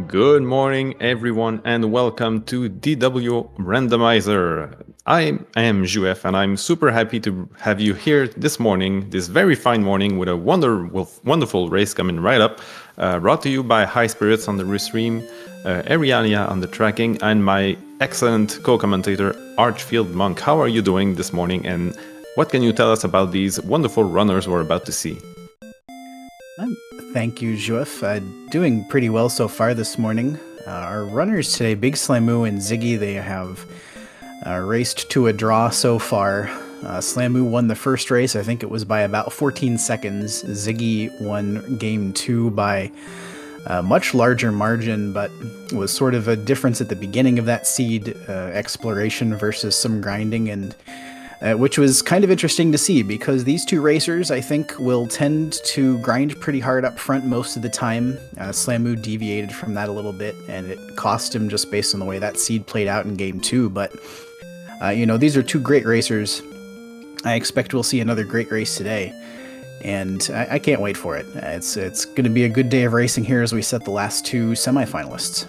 Good morning, everyone, and welcome to DW Randomizer. I am Juef, and I'm super happy to have you here this morning, this very fine morning, with a wonderful race coming right up, brought to you by High Spirits on the restream, Ariania on the tracking, and my excellent co-commentator, Archfield Monk. How are you doing this morning, and what can you tell us about these wonderful runners we're about to see? Thank you, Juef. Doing pretty well so far this morning. Our runners today, Big Slamu and Ziggy, they have raced to a draw so far. Slamu won the first race, I think it was by about 14 seconds. Ziggy won game 2 by a much larger margin, but it was sort of a difference at the beginning of that seed exploration versus some grinding, and which was kind of interesting to see because these two racers, I think, will tend to grind pretty hard up front most of the time. Slamu deviated from that a little bit, and it cost him just based on the way that seed played out in Game 2. But, these are two great racers. I expect we'll see another great race today, and I can't wait for it. It's going to be a good day of racing here as we set the last two semifinalists.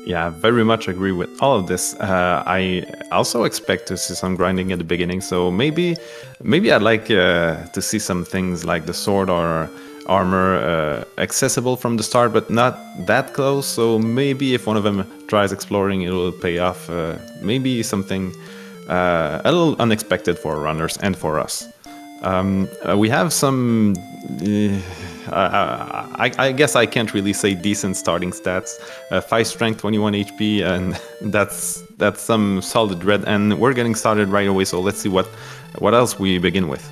Yeah, very much agree with all of this. I also expect to see some grinding at the beginning, so maybe I'd like to see some things like the sword or armor accessible from the start, but not that close. So maybe if one of them tries exploring, it will pay off. Maybe something a little unexpected for runners and for us. We have some. I guess I can't really say decent starting stats. 5 strength, 21 HP, and that's some solid red. And we're getting started right away. So let's see what else we begin with.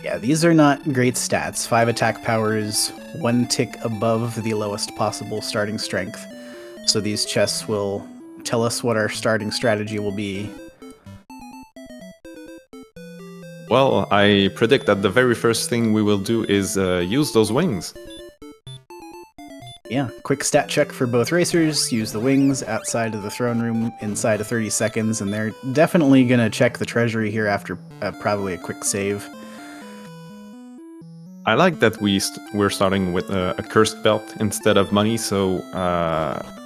Yeah, these are not great stats. 5 attack powers, 1 tick above the lowest possible starting strength. So these chests will tell us what our starting strategy will be. Well, I predict that the very first thing we will do is use those wings. Yeah, quick stat check for both racers. Use the wings outside of the throne room inside of 30 seconds, and they're definitely going to check the treasury here after probably a quick save. I like that we're starting with a cursed belt instead of money, so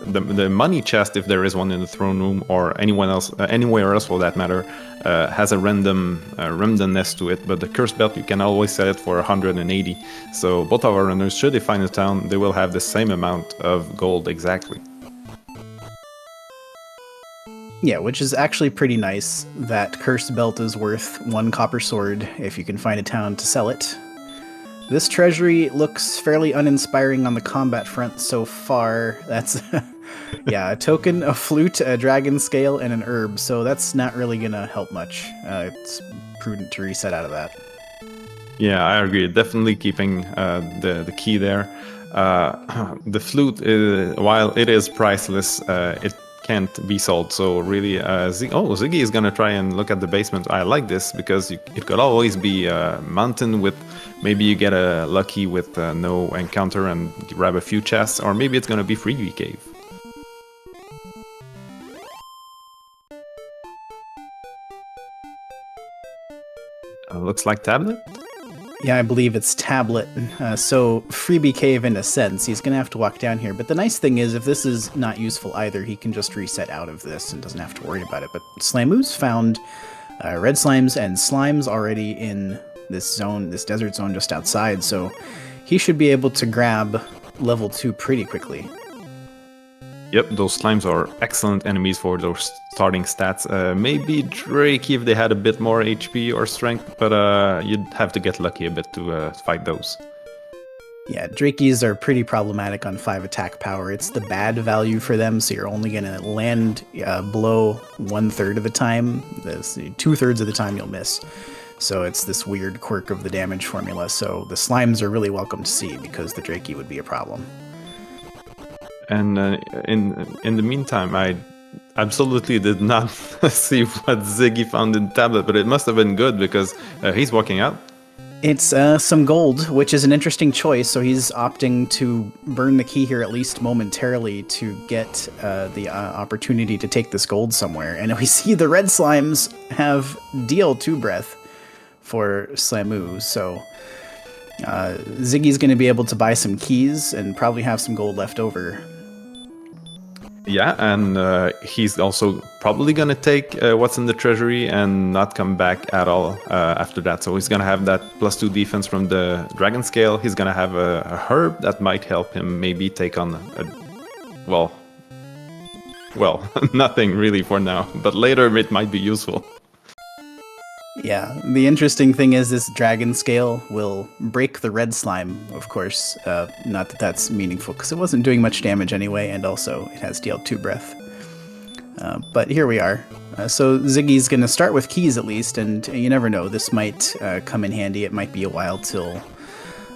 the money chest, if there is one in the throne room or anywhere else for that matter, has a randomness to it. But the cursed belt, you can always set it for 180. So both of our runners, should they find a town, they will have the same amount of gold exactly. Yeah, which is actually pretty nice. That cursed belt is worth 1 copper sword if you can find a town to sell it. This treasury looks fairly uninspiring on the combat front so far. That's, yeah, a token, a flute, a dragon scale, and an herb, so that's not really gonna help much. It's prudent to reset out of that. Yeah, I agree. Definitely keeping the key there. The flute, while it is priceless, it can't be sold. So really, Ziggy is gonna try and look at the basement. I like this because it could always be a mountain with. Maybe you get a lucky with no encounter and grab a few chests, or maybe it's gonna be freebie cave. Looks like tablet? Yeah, I believe it's tablet. So freebie cave in a sense. He's gonna have to walk down here. But the nice thing is, if this is not useful either, he can just reset out of this and doesn't have to worry about it. But Slamu's found red slimes and slimes already in this zone, this desert zone just outside, so he should be able to grab level 2 pretty quickly. Yep, those slimes are excellent enemies for those starting stats. Maybe Drakey if they had a bit more HP or strength, but you'd have to get lucky a bit to fight those. Yeah, Drakeys are pretty problematic on 5 attack power. It's the bad value for them, so you're only going to land below 1/3 of the time. 2/3 of the time you'll miss. So it's this weird quirk of the damage formula. So the slimes are really welcome to see because the Drakey would be a problem. And in the meantime, I absolutely did not see what Ziggy found in tablet, but it must have been good because he's walking out. It's some gold, which is an interesting choice. So he's opting to burn the key here at least momentarily to get the opportunity to take this gold somewhere. And we see the red slimes have deal 2 breath for Slamu. So Ziggy's going to be able to buy some keys and probably have some gold left over. Yeah, and he's also probably going to take what's in the treasury and not come back at all after that. So he's going to have that +2 defense from the dragon scale. He's going to have a herb that might help him maybe take on well, nothing really for now, but later it might be useful. Yeah, the interesting thing is this dragon scale will break the red slime, of course. Not that that's meaningful, because it wasn't doing much damage anyway, and also it has DL2 breath. But here we are. So Ziggy's going to start with keys at least, and you never know, this might come in handy. It might be a while till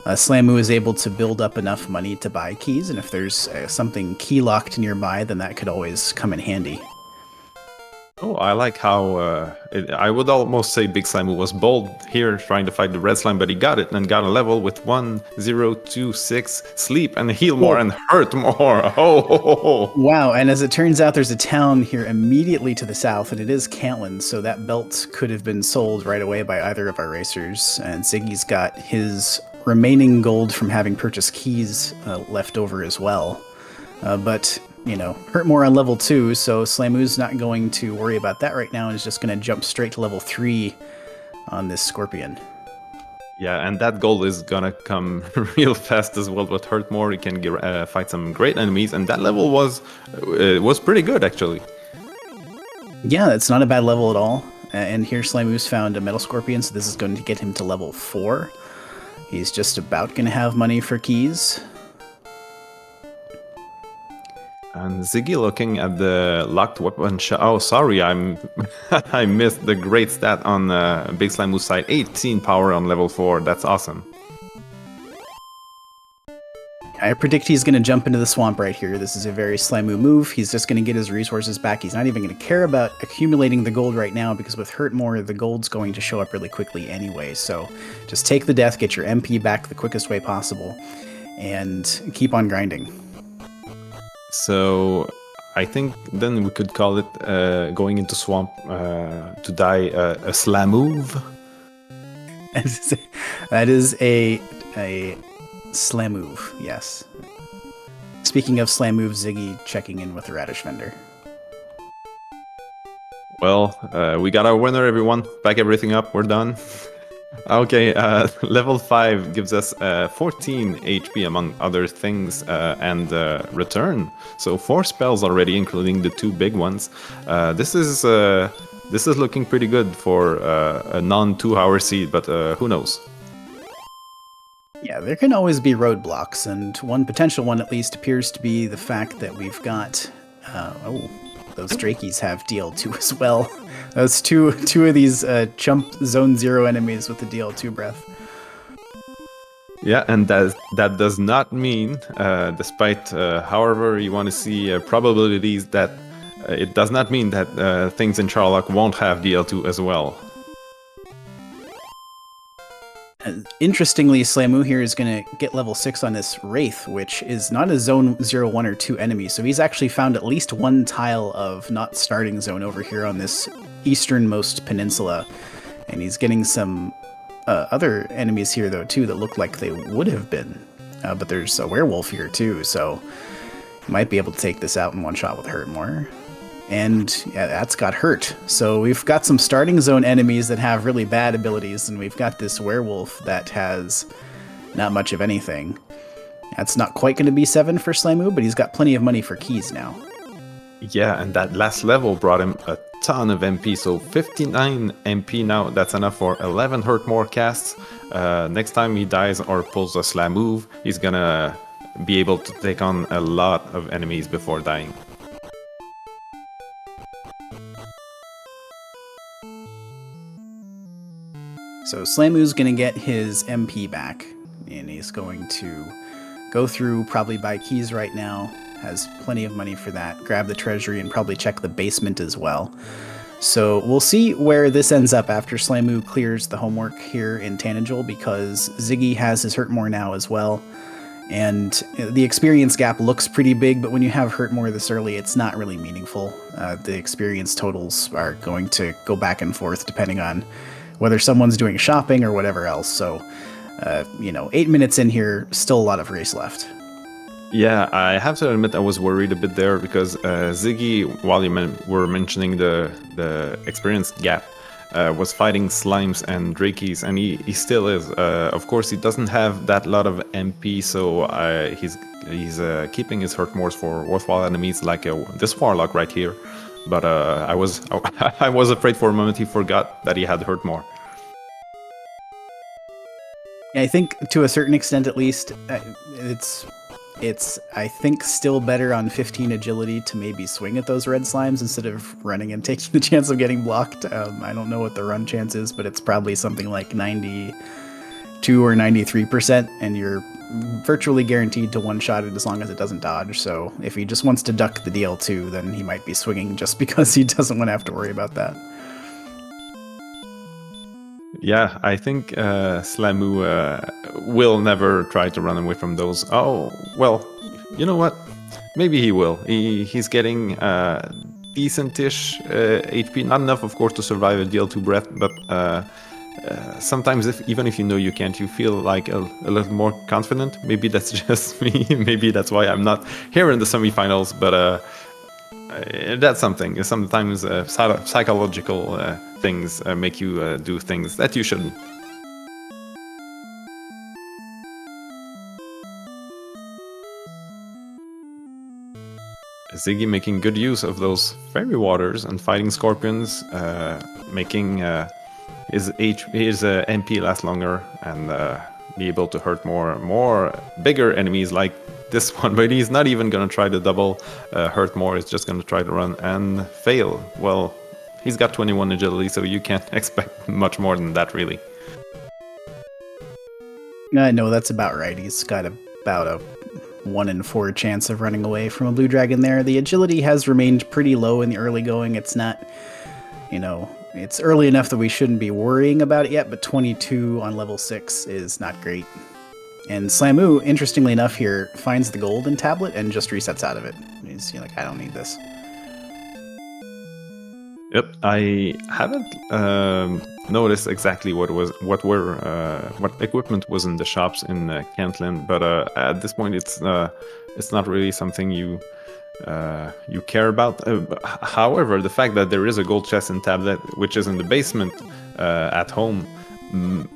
Slamu is able to build up enough money to buy keys, and if there's something key-locked nearby, then that could always come in handy. Oh, I like how I would almost say Big Slime was bold here trying to fight the red slime, but he got it and got a level with 1, 0, 2, 6, sleep and heal more and hurt more. Oh. Wow, and as it turns out, there's a town here immediately to the south, and it is Cantlin, so that belt could have been sold right away by either of our racers, and Ziggy's got his remaining gold from having purchased keys left over as well. But you know, hurt more on level 2, so Slamu's not going to worry about that right now and is just going to jump straight to level 3 on this Scorpion. Yeah, and that gold is gonna come real fast as well. With hurt more, he can fight some great enemies, and that level was pretty good actually. Yeah, it's not a bad level at all. And here Slamu's found a Metal Scorpion, so this is going to get him to level 4. He's just about going to have money for keys. And Ziggy looking at the locked weapon shot. Oh, sorry, I missed the great stat on Big Slamu's side. 18 power on level 4. That's awesome. I predict he's going to jump into the swamp right here. This is a very Slamu move. He's just going to get his resources back. He's not even going to care about accumulating the gold right now, because with Hurt More, the gold's going to show up really quickly anyway. So just take the death, get your MP back the quickest way possible, and keep on grinding. So I think then we could call it going into swamp to die a slam move. That is a slam move, yes. Speaking of slam moves, Ziggy checking in with the radish vendor. Well, we got our winner, everyone. Back everything up. We're done. Okay, level 5 gives us 14 HP among other things and return. So 4 spells already, including the 2 big ones. This is looking pretty good for a non-2-hour seed, but who knows? Yeah, there can always be roadblocks, and one potential one at least appears to be the fact that we've got... those Drakeys have DL2 as well. Those two of these chump Zone 0 enemies with the DL2 breath. Yeah, and that does not mean, despite however you want to see probabilities, that it does not mean that things in Charlock won't have DL2 as well. Interestingly, Slamu here is going to get level 6 on this Wraith, which is not a Zone 0, 1, or 2 enemy, so he's actually found at least one tile of not starting zone over here on this easternmost peninsula, and he's getting some other enemies here, though, too, that look like they would have been, but there's a werewolf here, too, so he might be able to take this out in one shot with Hurt More. And yeah, that's got Hurt. So we've got some starting zone enemies that have really bad abilities, and we've got this werewolf that has not much of anything. That's not quite going to be 7 for Slamu, but he's got plenty of money for keys now. Yeah, and that last level brought him a ton of MP, so 59 MP now. That's enough for 11 Hurt More casts. Next time he dies or pulls a slam move, he's gonna be able to take on a lot of enemies before dying. So Slamu's going to get his MP back, and he's going to go through, probably buy keys right now, has plenty of money for that, grab the treasury, and probably check the basement as well. So we'll see where this ends up after Slamu clears the homework here in Tanagel, because Ziggy has his Hurt More now as well, and the experience gap looks pretty big, but when you have Hurt More this early, it's not really meaningful. The experience totals are going to go back and forth depending on whether someone's doing shopping or whatever else. So You know, 8 minutes in here, still a lot of race left. Yeah, I have to admit I was worried a bit there because Ziggy, while you were mentioning the experience gap, was fighting slimes and drakies, and he still is. Of course, he doesn't have that lot of MP, so he's keeping his hurt mores for worthwhile enemies like this warlock right here. But I was I was afraid for a moment he forgot that he had hurt more. I think to a certain extent, at least, it's I think still better on 15 agility to maybe swing at those red slimes instead of running and taking the chance of getting blocked. I don't know what the run chance is, but it's probably something like 92 or 93%, and you're virtually guaranteed to one-shot it as long as it doesn't dodge. So if he just wants to duck the DL2, then he might be swinging just because he doesn't want to have to worry about that. Yeah, I think Slamu will never try to run away from those. Oh, well, you know what? Maybe he will. He's getting decent-ish HP. Not enough, of course, to survive a DL2 breath, but sometimes even if you know you can't, you feel like a little more confident. Maybe that's just me. Maybe that's why I'm not here in the semifinals, but that's something. Sometimes psychological things make you do things that you shouldn't. Ziggy making good use of those fairy waters and fighting scorpions, making his MP last longer and be able to hurt more bigger enemies like this one. But he's not even gonna try to double hurt more. He's just gonna try to run and fail. Well, he's got 21 agility, so you can't expect much more than that, really. No, that's about right. He's got about a 1 in 4 chance of running away from a blue dragon there. The agility has remained pretty low in the early going. It's not, you know, it's early enough that we shouldn't be worrying about it yet, but 22 on level 6 is not great. And Slamu, interestingly enough here, finds the golden tablet and just resets out of it. He's like, I don't need this. Yep, I haven't noticed exactly what equipment was in the shops in Kentland, but at this point it's not really something you care about. However, the fact that there is a gold chest in tablet, which is in the basement at home,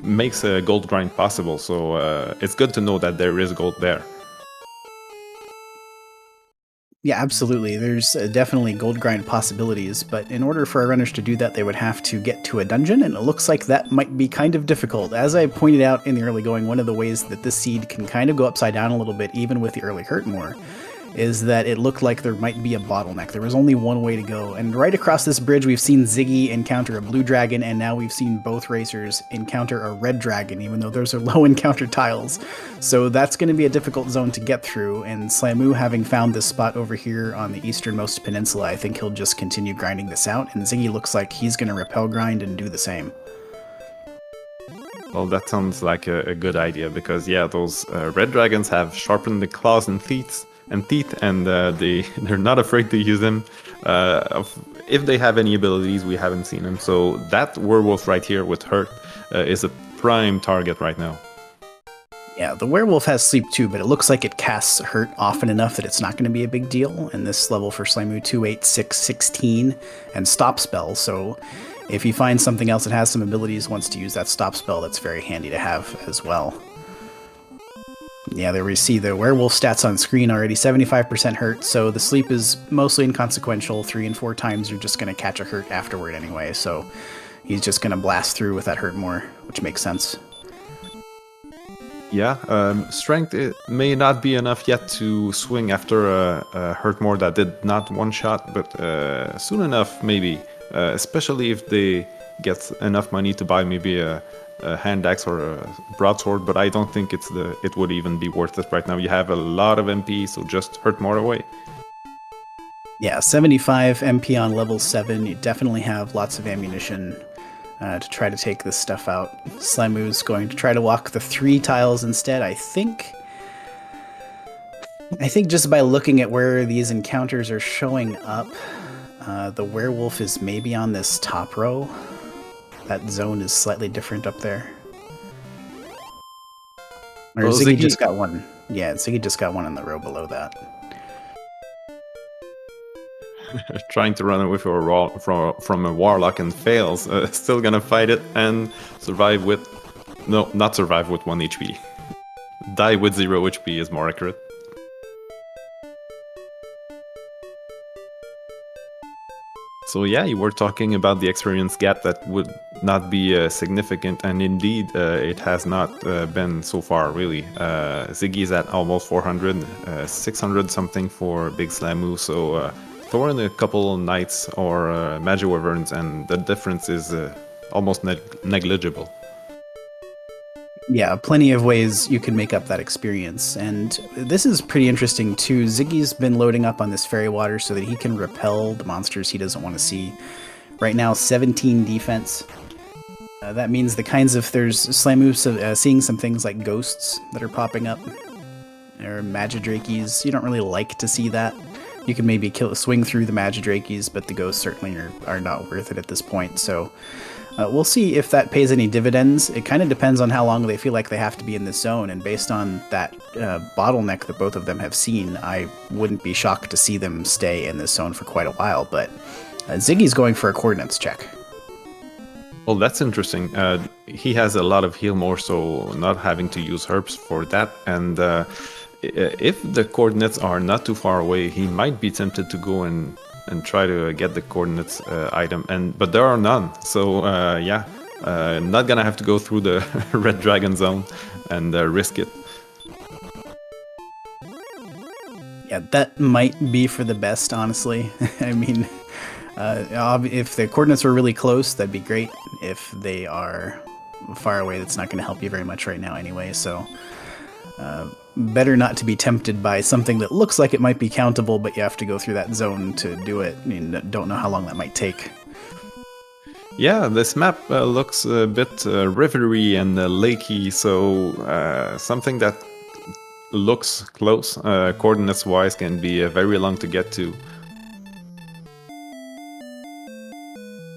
makes a gold grind possible. So it's good to know that there is gold there. Yeah, absolutely. There's definitely gold grind possibilities, but in order for our runners to do that, they would have to get to a dungeon, and it looks like that might be kind of difficult. As I pointed out in the early going, one of the ways that this seed can kind of go upside down a little bit, even with the early hurt more, is that it looked like there might be a bottleneck. There was only one way to go, and right across this bridge we've seen Ziggy encounter a blue dragon, and now we've seen both racers encounter a red dragon, even though those are low encounter tiles. So that's going to be a difficult zone to get through, and Slamu, having found this spot over here on the easternmost peninsula, I think he'll just continue grinding this out, and Ziggy looks like he's going to repel grind and do the same. Well, that sounds like a good idea, because yeah, those red dragons have sharpened the claws and teeth, and they're not afraid to use them. If they have any abilities, we haven't seen them. So that werewolf right here with hurt is a prime target right now. Yeah, the werewolf has sleep too, but it looks like it casts hurt often enough that it's not going to be a big deal. And this level for Slamu 2, 8, 6, 16, and stop spell. So if he finds something else that has some abilities, wants to use that stop spell, that's very handy to have as well. Yeah, there we see the werewolf stats on screen already, 75% hurt, so the sleep is mostly inconsequential. 3 and 4 times you're just going to catch a hurt afterward anyway, so he's just going to blast through with that hurt more, which makes sense. Yeah, strength it may not be enough yet to swing after a hurt more that did not one-shot, but soon enough maybe, especially if they get enough money to buy maybe a hand axe or a broadsword, but I don't think it would even be worth it right now. You have a lot of MP, so just hurt more away. Yeah, 75 MP on level 7. You definitely have lots of ammunition to try to take this stuff out. Slamu's going to try to walk the 3 tiles instead. I think just by looking at where these encounters are showing up, the werewolf is maybe on this top row. That zone is slightly different up there. Or Oh, Ziggy Ziggy just got one. Yeah, Ziggy just got one in the row below that. trying to run away from a warlock and fails. Still gonna fight it and survive with... No, not survive with 1 HP. Die with 0 HP is more accurate. So yeah, you were talking about the experience gap that would not be significant, and indeed it has not been so far, really. Ziggy's at almost 400, 600 something for Big Slamu, so throw in a couple Knights or Magic Wyverns and the difference is almost negligible. Yeah, plenty of ways you can make up that experience. And this is pretty interesting too. Ziggy's been loading up on this fairy water so that he can repel the monsters he doesn't want to see. Right now, 17 defense. That means the kinds of... There's Slamu seeing some things like ghosts that are popping up. Or Magidrakes. You don't really like to see that. You can maybe swing through the Magidrakes, but the ghosts certainly are not worth it at this point. So we'll see if that pays any dividends. It kind of depends on how long they feel like they have to be in this zone, and based on that bottleneck that both of them have seen, I wouldn't be shocked to see them stay in this zone for quite a while, but Ziggy's going for a coordinates check. Well, that's interesting. He has a lot of heal more, so not having to use herbs for that, and if the coordinates are not too far away, he might be tempted to go and try to get the coordinates item, but there are none. So yeah, not gonna have to go through the red dragon zone and risk it. Yeah, that might be for the best, honestly. I mean, if the coordinates were really close, that'd be great. If they are far away, that's not going to help you very much right now anyway, so better not to be tempted by something that looks like it might be countable, but you have to go through that zone to do it. I mean, don't know how long that might take. Yeah, this map looks a bit rivery and lakey, so something that looks close, coordinates-wise, can be very long to get to.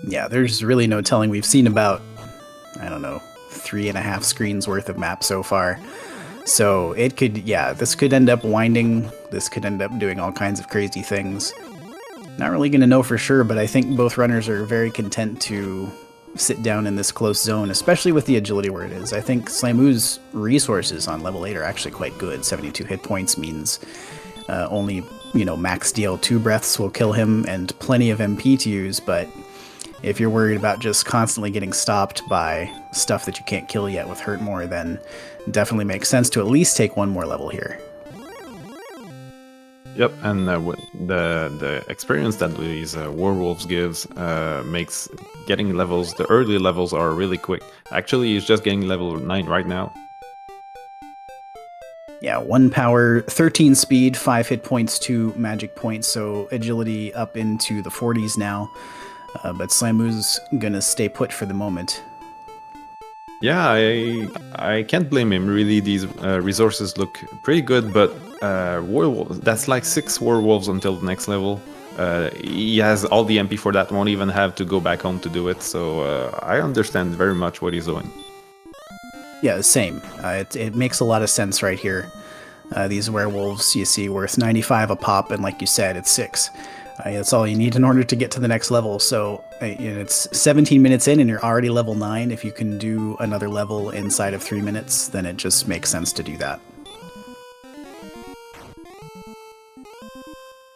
Yeah, there's really no telling. We've seen about, I don't know, 3.5 screens worth of maps so far. So it could, yeah, this could end up winding, this could end up doing all kinds of crazy things. Not really going to know for sure, but I think both runners are very content to sit down in this close zone, especially with the agility where it is. I think Slamu's resources on level 8 are actually quite good. 72 hit points means only, max DL2 breaths will kill him and plenty of MP to use, but if you're worried about just constantly getting stopped by stuff that you can't kill yet with Hurt More, then definitely makes sense to at least take one more level here. Yep, and the experience that these werewolves gives makes getting levels, the early levels are really quick. Actually, he's just getting level 9 right now. Yeah, 1 power, 13 speed, 5 hit points, 2 magic points, so agility up into the 40s now. But Slamu's gonna stay put for the moment. Yeah, I can't blame him, really. These resources look pretty good, but werewolves, that's like 6 werewolves until the next level. He has all the MP for that, won't even have to go back home to do it, so I understand very much what he's doing. Yeah, same. It makes a lot of sense right here. These werewolves, you see, worth 95 a pop, and like you said, it's 6. That's all you need in order to get to the next level. So it's 17 minutes in and you're already level 9. If you can do another level inside of 3 minutes, then it just makes sense to do that.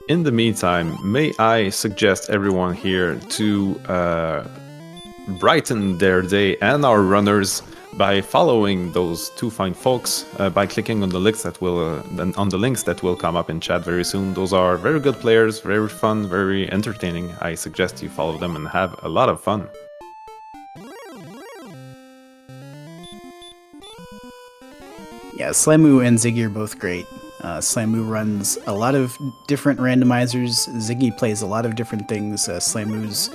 In the meantime, may I suggest everyone here to brighten their day and our runners by following those two fine folks, by clicking on the links that will come up in chat very soon. Those are very good players, very fun, very entertaining. I suggest you follow them and have a lot of fun. Yeah, Slamu and Ziggy are both great. Slamu runs a lot of different randomizers. Ziggy plays a lot of different things. Slamu's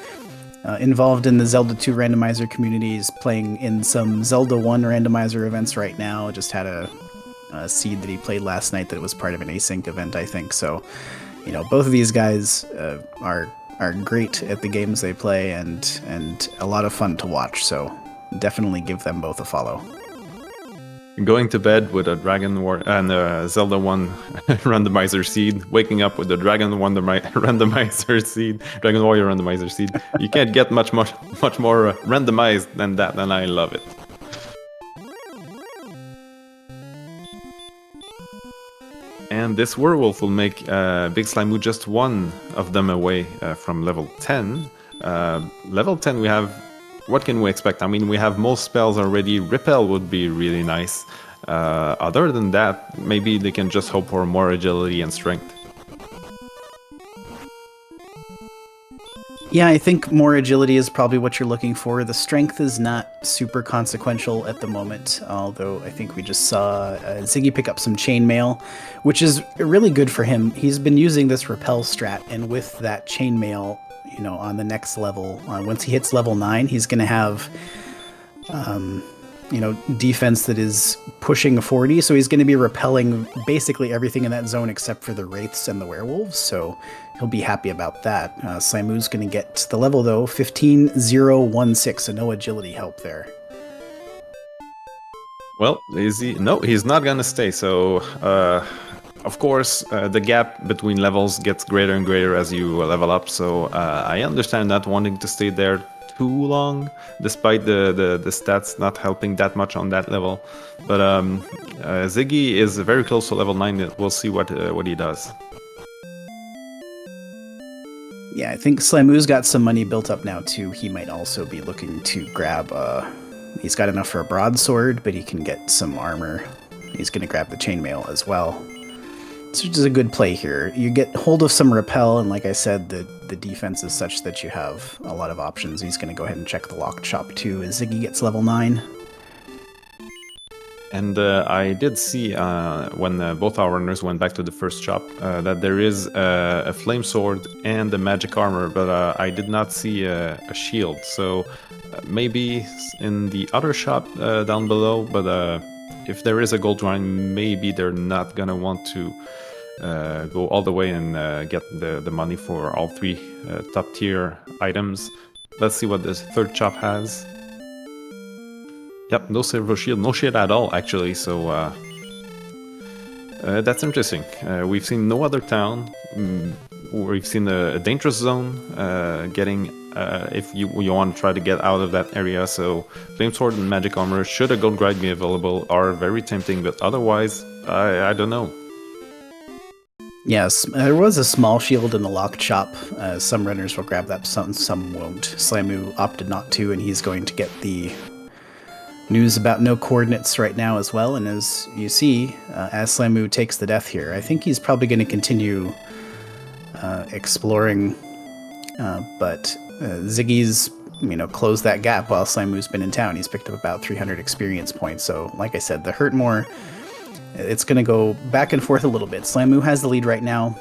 involved in the Zelda 2 randomizer communities, playing in some Zelda 1 randomizer events right now. Just had a seed that he played last night that was part of an async event, I think. So, both of these guys are great at the games they play and a lot of fun to watch. So definitely give them both a follow. Going to bed with a Dragon War and a Zelda 1 randomizer seed, waking up with the Dragon randomizer seed, Dragon Warrior randomizer seed. You can't get much more randomized than that, and I love it. And this werewolf will make Big Slimoo just one of them away from level 10. Level 10 we have... What can we expect? I mean, we have most spells already. Repel would be really nice. Other than that, maybe they can just hope for more agility and strength. Yeah, I think more agility is probably what you're looking for. The strength is not super consequential at the moment, although I think we just saw Ziggy pick up some chainmail, which is really good for him. He's been using this repel strat, and with that chainmail, you know, on the next level, once he hits level 9, he's going to have, you know, defense that is pushing 40. So he's going to be repelling basically everything in that zone except for the wraiths and the werewolves. So he'll be happy about that. Slimoo's going to get the level though, 15-0-1-6. So no agility help there. Well, is he? No, he's not going to stay. So, of course, the gap between levels gets greater and greater as you level up, so I understand not wanting to stay there too long, despite the stats not helping that much on that level. But Ziggy is very close to level 9, we'll see what he does. Yeah, I think Slimoo's got some money built up now too. He might also be looking to grab... he's got enough for a broadsword, but he can get some armor. He's going to grab the chainmail as well. So which is a good play here. You get hold of some repel, and like I said, the defense is such that you have a lot of options. He's going to go ahead and check the locked shop too as Ziggy gets level 9. And I did see when both our runners went back to the first shop that there is a flame sword and a magic armor, but I did not see a shield. So maybe in the other shop down below, but if there is a gold grind, maybe they're not gonna want to go all the way and get the money for all 3 top tier items. Let's see what this third shop has. Yep, no silver shield, no shield at all actually, so that's interesting. We've seen no other town, we've seen a dangerous zone getting, if you want to try to get out of that area, so flame sword and magic armor, should a gold grind be available, are very tempting, but otherwise, I don't know. Yes, there was a small shield in the locked shop. Some runners will grab that, some won't. Slimoo opted not to, and he's going to get the news about no coordinates right now as well. And as you see, as Slimoo takes the death here, I think he's probably going to continue exploring, but Ziggy's, you know, closed that gap while Slimoo's been in town. He's picked up about 300 experience points. So, like I said, the Hurtmore, it's going to go back and forth a little bit. Slimoo has the lead right now.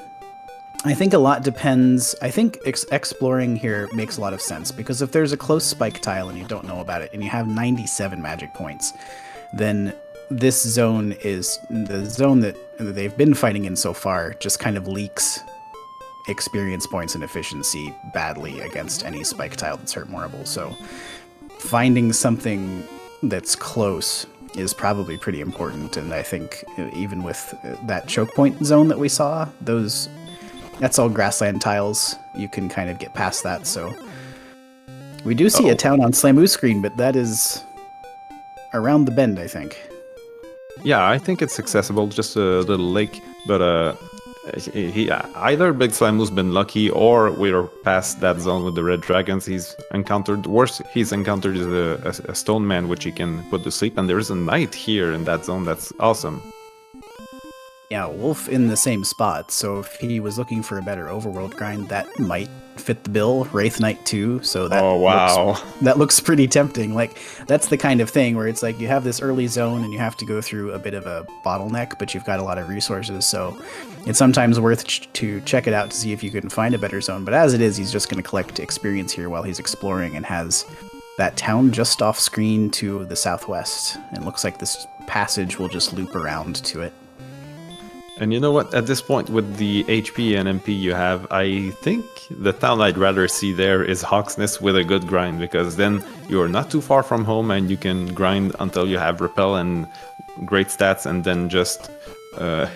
I think a lot depends. I think exploring here makes a lot of sense, because if there's a close spike tile and you don't know about it and you have 97 magic points, then this zone is the zone that they've been fighting in so far, just kind of leaks experience points and efficiency badly against any spike tile that's Hurtmoreable. So finding something that's close is probably pretty important, and I think even with that choke point zone that we saw, that's all grassland tiles. You can kind of get past that, so we do see a town on Slimoo's screen, but that is around the bend, I think. Yeah, I think it's accessible, just a little lake, but either Big Slimoo's been lucky, or we're past that zone with the red dragons. He's encountered is a stone man which he can put to sleep, and there's a knight here in that zone. That's awesome. Yeah, Wolf in the same spot, so if he was looking for a better overworld grind, that might fit the bill. Wraith Knight too, so that looks pretty tempting. Like, that's the kind of thing where it's like you have this early zone and you have to go through a bit of a bottleneck, but you've got a lot of resources, so it's sometimes worth to check it out to see if you can find a better zone. But as it is, he's just going to collect experience here while he's exploring, and has that town just off screen to the southwest. It looks like this passage will just loop around to it. And you know what? At this point, with the HP and MP you have, I think the town I'd rather see there is Hawksness with a good grind, because then you're not too far from home and you can grind until you have Repel, and great stats and then just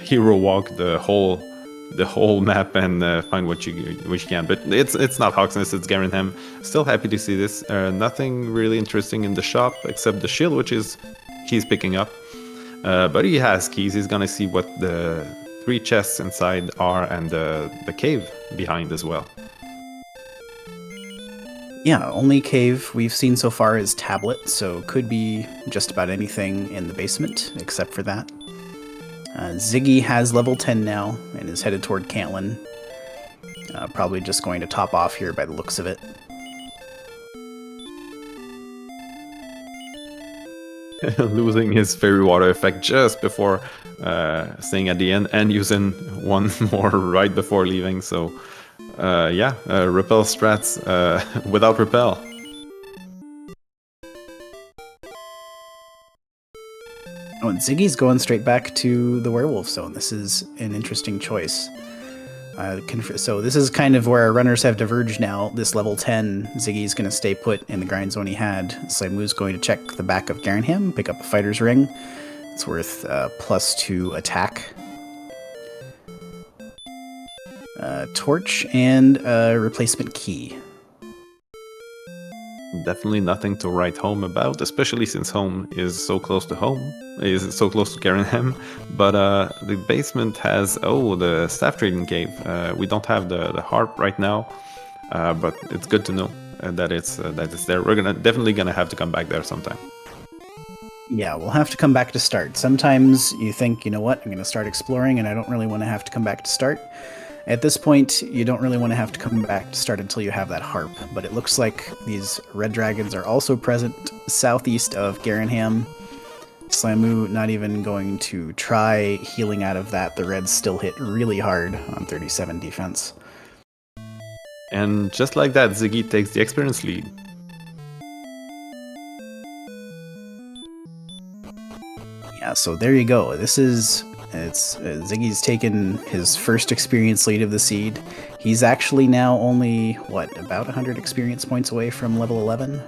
hero walk the whole map and find what you can. But it's not Hogsness, it's Garenham. Still happy to see this. Nothing really interesting in the shop except the shield, which is he's picking up. But he has keys. He's gonna see what the 3 chests inside are and the cave behind as well. Yeah, only cave we've seen so far is tablet, so could be just about anything in the basement except for that. Ziggy has level 10 now and is headed toward Cantlin. Probably just going to top off here by the looks of it. Losing his fairy water effect just before staying at the end and using one more right before leaving. So yeah, repel strats without repel. Oh, and Ziggy's going straight back to the werewolf zone. This is an interesting choice. So this is kind of where our runners have diverged now. This level 10, Ziggy's going to stay put in the grind zone he had. Slamu's going to check the back of Garenham, pick up a fighter's ring. It's worth +2 attack. Torch and replacement key. Definitely nothing to write home about, especially since home is so close to home, is so close to Garenham. But the basement has, the staff trading cave. We don't have the harp right now, but it's good to know that it's there. We're definitely gonna have to come back there sometime. Yeah, we'll have to come back to start. Sometimes you think, you know what, I'm going to start exploring and I don't really want to have to come back to start. At this point, you don't really want to have to come back to start until you have that harp, but it looks like these red dragons are also present southeast of Garenham. Slamu not even going to try healing out of that. The reds still hit really hard on 37 defense. And just like that, Ziggy takes the experience lead. Yeah, so there you go. Ziggy's taken his first experience lead of the seed. He's actually now only, about 100 experience points away from level 11?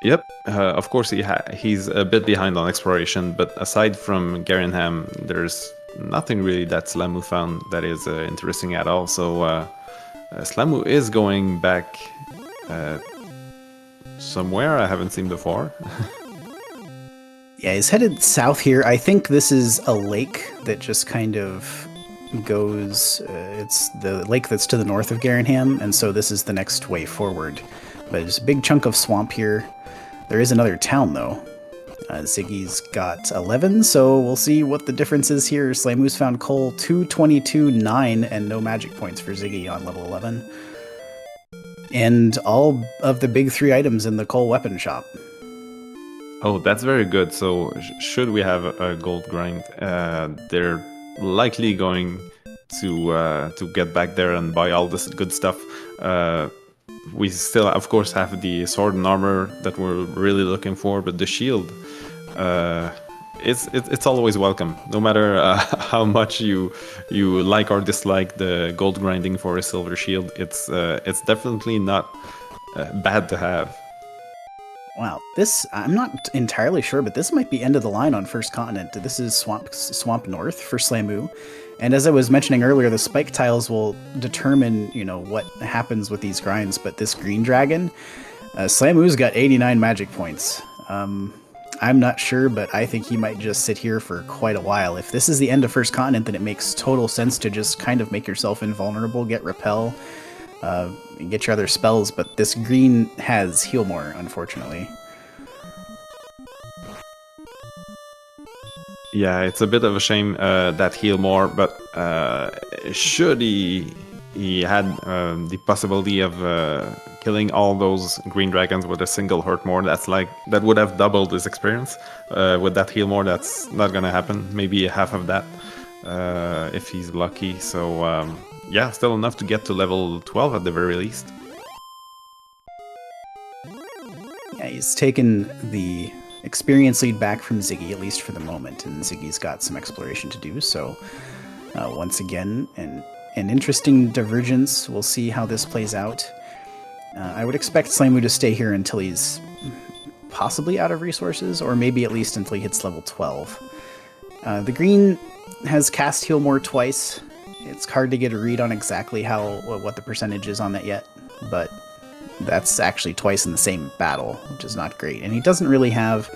Yep, of course he's a bit behind on exploration, but aside from Garenham, there's nothing really that Slamu found that is interesting at all. So Slamu is going back somewhere I haven't seen before. Yeah, he's headed south here. I think this is a lake that just kind of goes... it's the lake that's to the north of Garenham, and so this is the next way forward. But there's a big chunk of swamp here. There is another town, though. Ziggy's got 11, so we'll see what the difference is here. Slamu's found coal 222, 9, and no magic points for Ziggy on level 11. And all of the big 3 items in the coal weapon shop. Oh, that's very good. So should we have a gold grind, they're likely going to get back there and buy all this good stuff. We still, of course, have the sword and armor that we're really looking for, but the shield, it's always welcome. No matter how much you like or dislike the gold grinding for a silver shield, it's definitely not bad to have. Wow, I'm not entirely sure, but this might be end of the line on First Continent. This is Swamp North for Slamu. And as I was mentioning earlier, the spike tiles will determine, what happens with these grinds. But this green dragon, Slamu's got 89 magic points. I'm not sure, but I think he might just sit here for quite a while. If this is the end of First Continent, then it makes total sense to just kind of make yourself invulnerable, get repel, get your other spells, but this green has heal more, unfortunately. Yeah, it's a bit of a shame that heal more, but should he had the possibility of killing all those green dragons with a single hurt more, that would have doubled his experience. With that heal more, that's not gonna happen. Maybe half of that if he's lucky. So yeah, still enough to get to level 12 at the very least. Yeah, he's taken the experience lead back from Ziggy, at least for the moment, and Ziggy's got some exploration to do, so once again, an interesting divergence. We'll see how this plays out. I would expect Slamu to stay here until he's possibly out of resources, or maybe at least until he hits level 12. The green has cast Heal More twice. It's hard to get a read on exactly what the percentage is on that yet, but that's actually twice in the same battle, which is not great. And he doesn't really have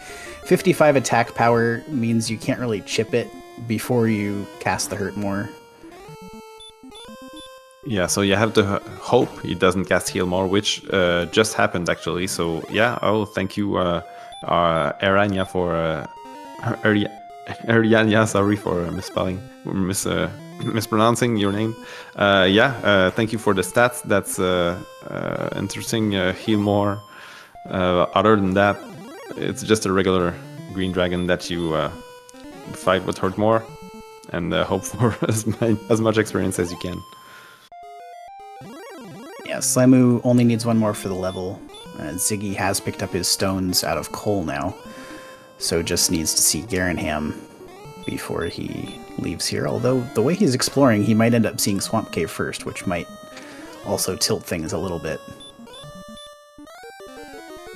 55 attack power, means you can't really chip it before you cast the Hurt More. Yeah, so you have to hope he doesn't cast Heal More, which just happened actually. So yeah, thank you, Arianya, for Arianya, sorry for mispronouncing your name. Thank you for the stats. That's interesting. Heal More. Other than that, it's just a regular green dragon that you fight with Hurt More and hope for as much experience as you can. Yeah, Slamu only needs one more for the level. Ziggy has picked up his stones out of coal now, so just needs to see Garanham before he leaves here. Although, the way he's exploring, he might end up seeing Swamp Cave first, which might also tilt things a little bit.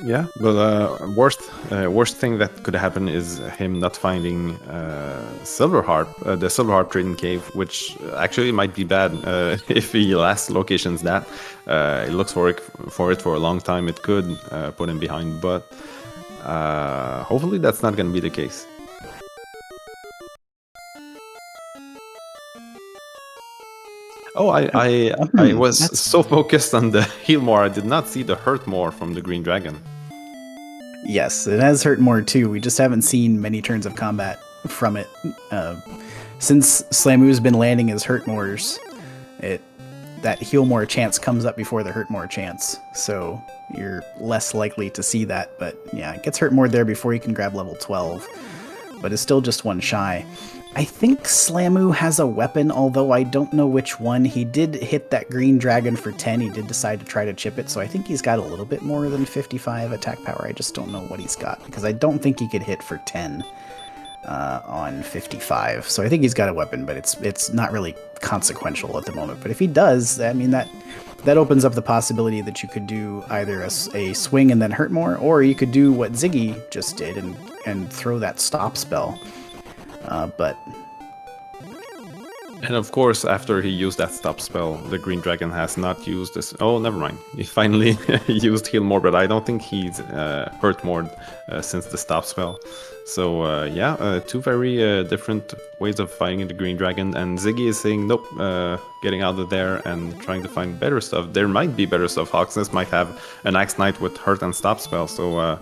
Yeah, but worst thing that could happen is him not finding Silver Harp, the Silver Harp Trading Cave, which actually might be bad if he last locations that. He looks for it for a long time. It could put him behind, but hopefully that's not going to be the case. Oh, I was so focused on the Heal More, I did not see the Hurt More from the Green Dragon. Yes, it has Hurt More too. We just haven't seen many turns of combat from it. Since Slamu's been landing his Hurt Mores, that Heal More chance comes up before the Hurt More chance, so you're less likely to see that. But yeah, it gets Hurt More there before you can grab level 12, but it's still just one shy. I think Slamu has a weapon, although I don't know which one. He did hit that green dragon for 10. He did decide to try to chip it, so I think he's got a little bit more than 55 attack power. I just don't know what he's got, because I don't think he could hit for 10 on 55. So I think he's got a weapon, but it's not really consequential at the moment. But if he does, I mean, that opens up the possibility that you could do either a swing and then Hurt More, or you could do what Ziggy just did and throw that stop spell. And of course, after he used that stop spell, the Green Dragon has not used this. Oh, never mind. He finally used Heal More, but I don't think he's Hurt More since the stop spell. So two very different ways of fighting the Green Dragon. And Ziggy is saying, nope, getting out of there and trying to find better stuff. There might be better stuff. Hawksness might have an Axe Knight with Hurt and Stop spell, so...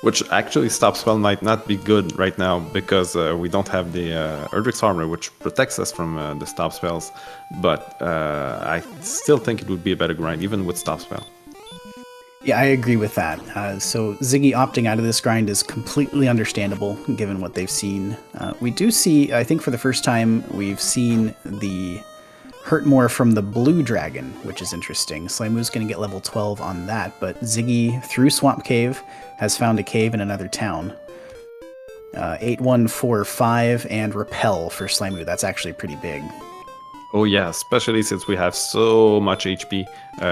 which actually Stop Spell might not be good right now because we don't have the Erdrick's Armor, which protects us from the Stop Spells. But I still think it would be a better grind, even with Stop Spell. Yeah, I agree with that. So Ziggy opting out of this grind is completely understandable, given what they've seen. We do see, I think for the first time, we've seen the Hurt More from the blue dragon, which is interesting. Slamu's going to get level 12 on that, but Ziggy, through Swamp Cave, has found a cave in another town. 8145 and Repel for Slamu. That's actually pretty big. Oh yeah, especially since we have so much HP,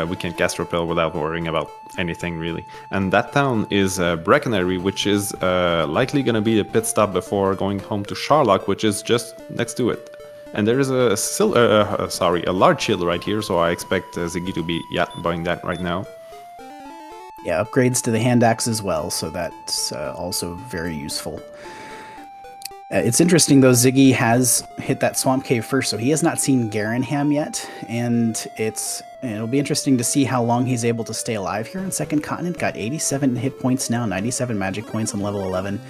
we can cast Repel without worrying about anything really. And that town is Breckenary, which is likely going to be a pit stop before going home to Sharlock, which is just next to it. And there is a large shield right here, so I expect Ziggy to be buying that right now. Yeah, upgrades to the hand axe as well, so that's also very useful. It's interesting though, Ziggy has hit that Swamp Cave first, so he has not seen Garanham yet, and it'll be interesting to see how long he's able to stay alive here in Second Continent. Got 87 hit points now, 97 magic points on level 11.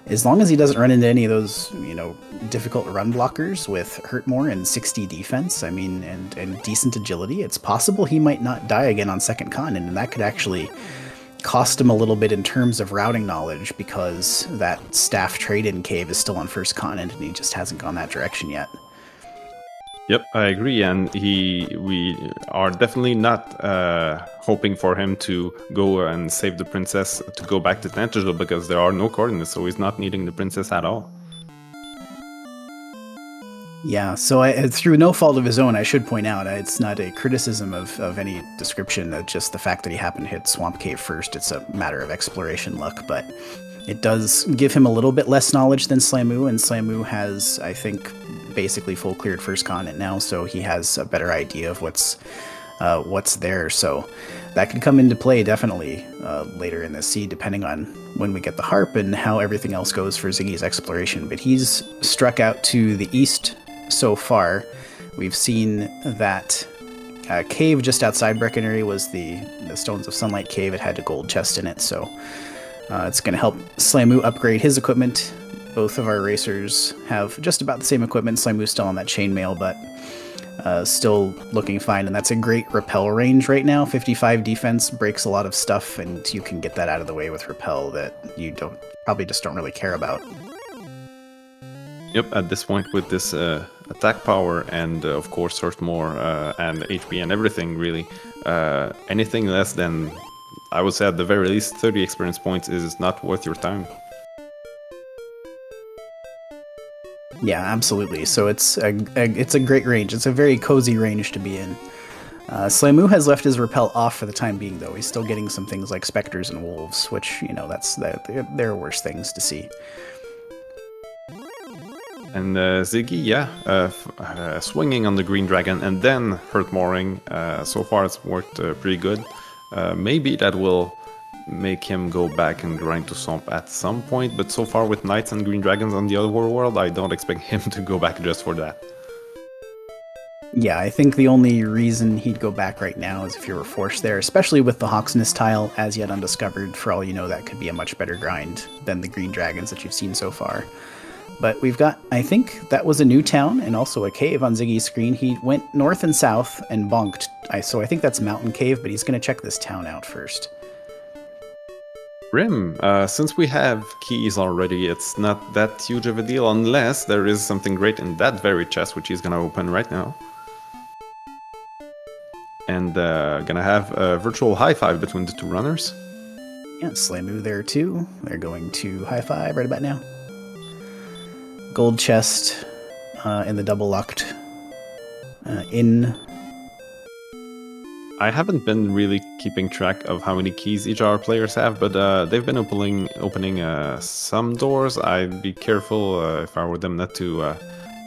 As long as he doesn't run into any of those, difficult run blockers with Hurt More and 60 defense, I mean, and decent agility, it's possible he might not die again on Second Continent, and that could actually cost him a little bit in terms of routing knowledge, because that staff trade-in cave is still on First Continent, and he just hasn't gone that direction yet. Yep, I agree, and we are definitely not hoping for him to go and save the princess to go back to Tantegel, because there are no coordinates, so he's not needing the princess at all. Yeah, so through no fault of his own, I should point out, it's not a criticism of any description, just the fact that he happened to hit Swamp Cave first. It's a matter of exploration luck, but it does give him a little bit less knowledge than Slamu, and Slamu has, I think, basically full cleared first continent now, so he has a better idea of what's there. So that could come into play definitely later in the seed, depending on when we get the harp and how everything else goes for Ziggy's exploration. But he's struck out to the east so far. We've seen that cave just outside Breckenary was the Stones of Sunlight cave. It had a gold chest in it, so it's going to help Slamu upgrade his equipment. Both of our racers have just about the same equipment. Slamu's still on that chainmail, but still looking fine, and that's a great repel range right now. 55 defense breaks a lot of stuff, and you can get that out of the way with repel that you probably just don't really care about. Yep, at this point with this attack power and of course hurt more and HP and everything really, anything less than, I would say at the very least 30 experience points is not worth your time. Yeah, absolutely. So it's a great range. It's a very cozy range to be in. Slamu has left his repel off for the time being, though. He's still getting some things like specters and wolves, which, you know, there are worse things to see. And Ziggy, yeah, swinging on the green dragon and then hurt-moring. So far it's worked pretty good. Maybe that will make him go back and grind to Swamp at some point, but so far with Knights and Green Dragons on the other world, I don't expect him to go back just for that. Yeah, I think the only reason he'd go back right now is if you were forced there, especially with the Hawksness tile as yet undiscovered. For all you know, that could be a much better grind than the Green Dragons that you've seen so far. But we've got, I think that was a new town and also a cave on Ziggy's screen. He went north and south and bonked. So I think that's Mountain Cave, but he's going to check this town out first. Rim, since we have keys already, it's not that huge of a deal unless there is something great in that very chest, which he's gonna open right now. And gonna have a virtual high five between the two runners. Yeah, Slamu there too. They're going to high five right about now. Gold chest in the double locked inn. I haven't been really keeping track of how many keys each of our players have, but they've been opening some doors. I'd be careful if I were them not to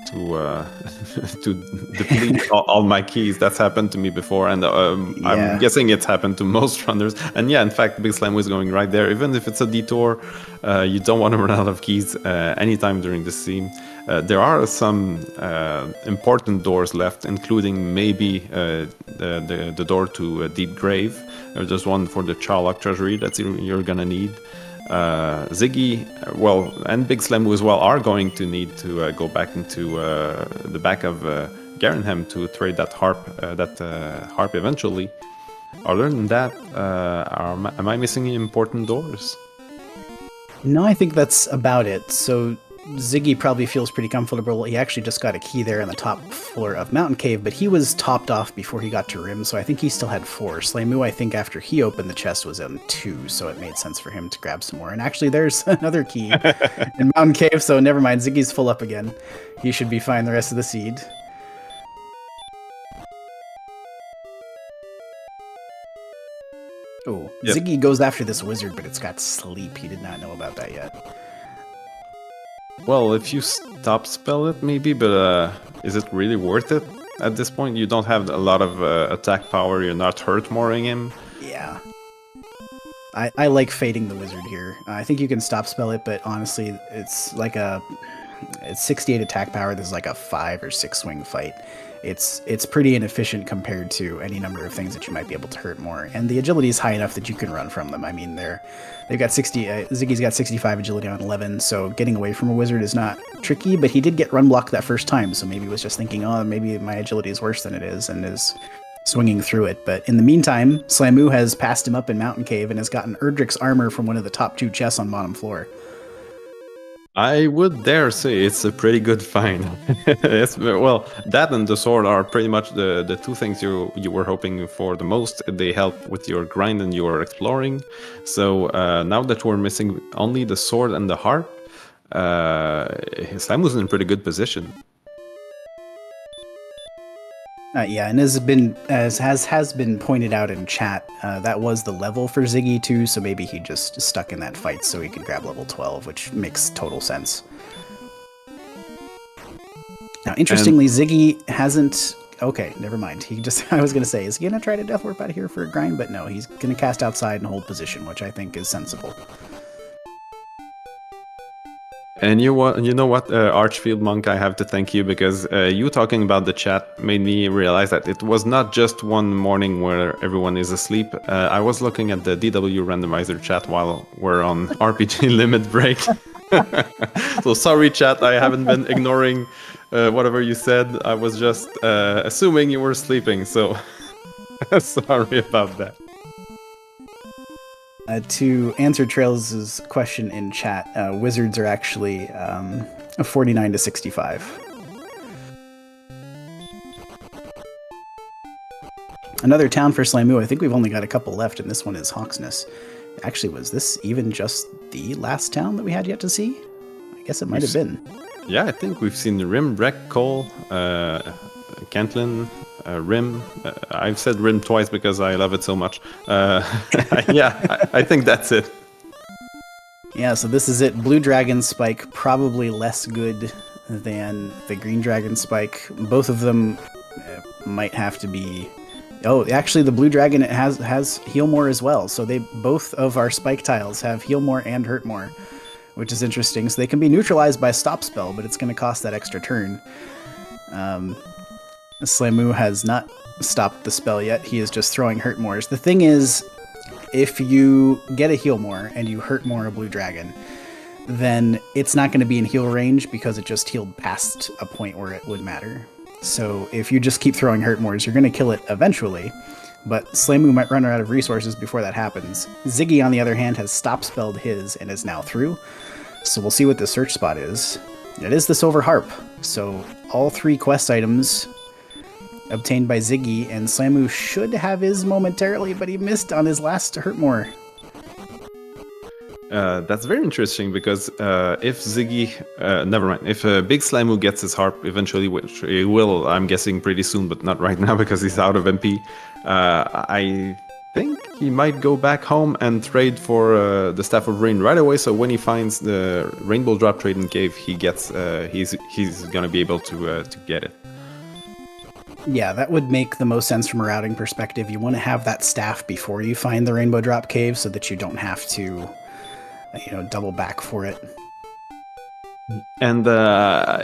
to deplete all my keys. That's happened to me before, and yeah. I'm guessing it's happened to most runners. And yeah, in fact, Big Slam is going right there. Even if it's a detour, you don't want to run out of keys anytime during the scene. There are some important doors left, including maybe the door to a Deep Grave. There's one for the Charlock Treasury that you're gonna need. Ziggy, well, and Big Slam as well are going to need to go back into the back of Garenham to trade that harp eventually. Other than that, am I missing any important doors? No, I think that's about it. So Ziggy probably feels pretty comfortable. He actually just got a key there on the top floor of Mountain Cave, but he was topped off before he got to Rim, so I think he still had 4. Slamu, I think after he opened the chest, was on 2, so it made sense for him to grab some more. And actually, there's another key in Mountain Cave, so never mind. Ziggy's full up again. He should be fine the rest of the seed. Oh, yep. Ziggy goes after this wizard, but it's got sleep. He did not know about that yet. Well, if you stop spell it, maybe, but is it really worth it at this point? You don't have a lot of attack power, you're not hurt-moring him. Yeah. I like fading the wizard here. I think you can stop spell it, but honestly, it's like it's 68 attack power. This is like a 5 or 6 swing fight. It's pretty inefficient compared to any number of things that you might be able to hurt more. And the agility is high enough that you can run from them. I mean, they've got 60. Ziggy's got 65 agility on 11, so getting away from a wizard is not tricky. But he did get run blocked that first time, so maybe he was just thinking, oh, maybe my agility is worse than it is, and is swinging through it. But in the meantime, Slamu has passed him up in Mountain Cave and has gotten Erdrick's armor from one of the top 2 chests on bottom floor. I would dare say it's a pretty good find. Well, that and the sword are pretty much the 2 things you were hoping for the most. They help with your grind and your exploring. So now that we're missing only the sword and the harp, Samu's in a pretty good position. Yeah, and has been pointed out in chat, that was the level for Ziggy too, so maybe he just stuck in that fight so he could grab level 12, which makes total sense. Now, interestingly, Ziggy hasn't... Okay, never mind. He just... I was going to say, is he going to try to Death Warp out of here for a grind? But no, he's going to cast outside and hold position, which I think is sensible. And you know what, Archfield Monk, I have to thank you, because you talking about the chat made me realize that it was not just one morning where everyone is asleep. I was looking at the DW Randomizer chat while we're on RPG limit break. So sorry, chat, I haven't been ignoring whatever you said. I was just assuming you were sleeping, so sorry about that. To answer Trails' question in chat, Wizards are actually 49 to 65. Another town for Slamu. I think we've only got a couple left, and this one is Hawksness. Actually, was this even just the last town that we had yet to see? I guess it might have been. Yeah, I think we've seen Rim, Breck, Cole, Kentlin, Rim. I've said Rim twice because I love it so much. Yeah, I think that's it. Yeah, so this is it. Blue Dragon Spike, probably less good than the Green Dragon Spike. Both of them might have to be... Oh, actually, the Blue Dragon has Heal More as well. So both of our Spike tiles have Heal More and Hurt More, which is interesting. So they can be neutralized by Stop Spell, but it's going to cost that extra turn. Slamu has not stopped the spell yet. He is just throwing Hurt Mores. The thing is, if you get a Heal More and you Hurt More a Blue Dragon, then it's not going to be in heal range because it just healed past a point where it would matter. So if you just keep throwing Hurt Mores, you're going to kill it eventually, but Slamu might run out of resources before that happens. Ziggy, on the other hand, has Stop Spelled his and is now through, so we'll see what the search spot is. It is the Silver Harp, so all 3 quest items obtained by Ziggy, and Slamu should have his momentarily, but he missed on his last Hurt More. That's very interesting, because if Ziggy, never mind, if Big Slamu gets his harp eventually, which he will, I'm guessing pretty soon, but not right now because he's out of MP, I think he might go back home and trade for the Staff of Rain right away. So when he finds the Rainbow Drop Trading Cave, he gets, he's gonna be able to get it. Yeah, that would make the most sense from a routing perspective. You want to have that staff before you find the Rainbow Drop Cave so that you don't have to, double back for it. And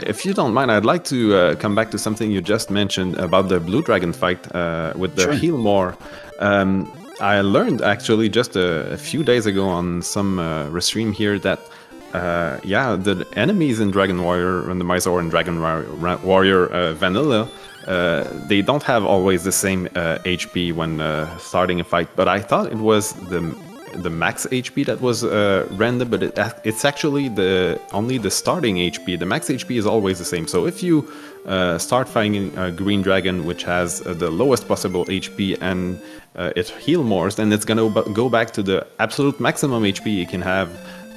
if you don't mind, I'd like to come back to something you just mentioned about the Blue Dragon fight with the Heal More. I learned actually just a few days ago on some restream here that the enemies in Dragon Warrior Randomizer or in Dragon Warrior Vanilla, they don't have always the same HP when starting a fight, but I thought it was the max HP that was random, but it's actually only the starting HP. The max HP is always the same. So if you start fighting a Green Dragon, which has the lowest possible HP, and it heal more, then it's gonna go back to the absolute maximum HP he can have,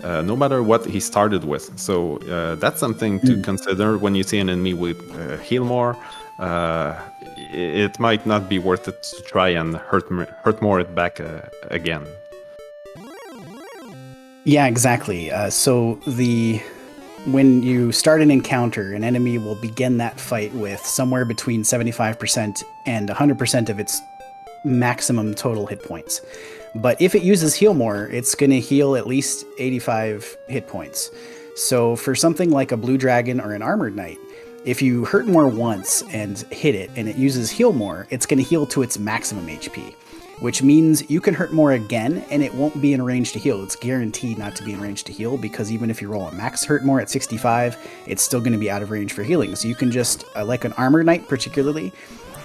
no matter what he started with. So that's something to consider when you see an enemy with heal more. It might not be worth it to try and hurt more it back again. Yeah, exactly. So when you start an encounter, an enemy will begin that fight with somewhere between 75% and 100% of its maximum total hit points. But if it uses Heal More, it's going to heal at least 85 hit points. So for something like a Blue Dragon or an Armored Knight, if you hurt more once and hit it and it uses Heal More, it's going to heal to its maximum HP. Which means you can hurt more again and it won't be in range to heal. It's guaranteed not to be in range to heal, because even if you roll a max hurt more at 65, it's still going to be out of range for healing. So you can just, like an Armor Knight particularly,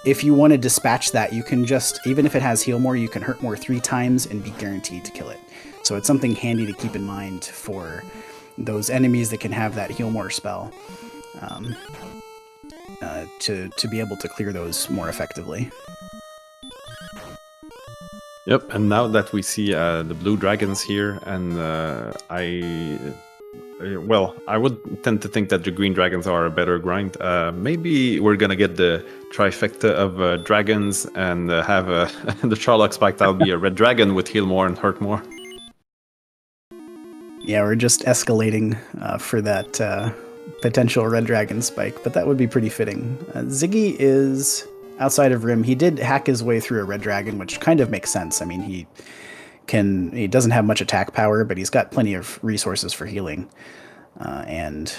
if you want to dispatch that, you can just, even if it has heal more, you can hurt more 3 times and be guaranteed to kill it. So it's something handy to keep in mind for those enemies that can have that heal more spell, to be able to clear those more effectively. Yep, and now that we see the blue dragons here, and Well, I would tend to think that the green dragons are a better grind. Maybe we're gonna get the trifecta of dragons and have the Charlock Spike. That'll be a red dragon with heal more and hurt more. Yeah, we're just escalating for that potential red dragon spike, but that would be pretty fitting. Ziggy is outside of Rim. He did hack his way through a red dragon, which kind of makes sense. I mean, he doesn't have much attack power, but he's got plenty of resources for healing. And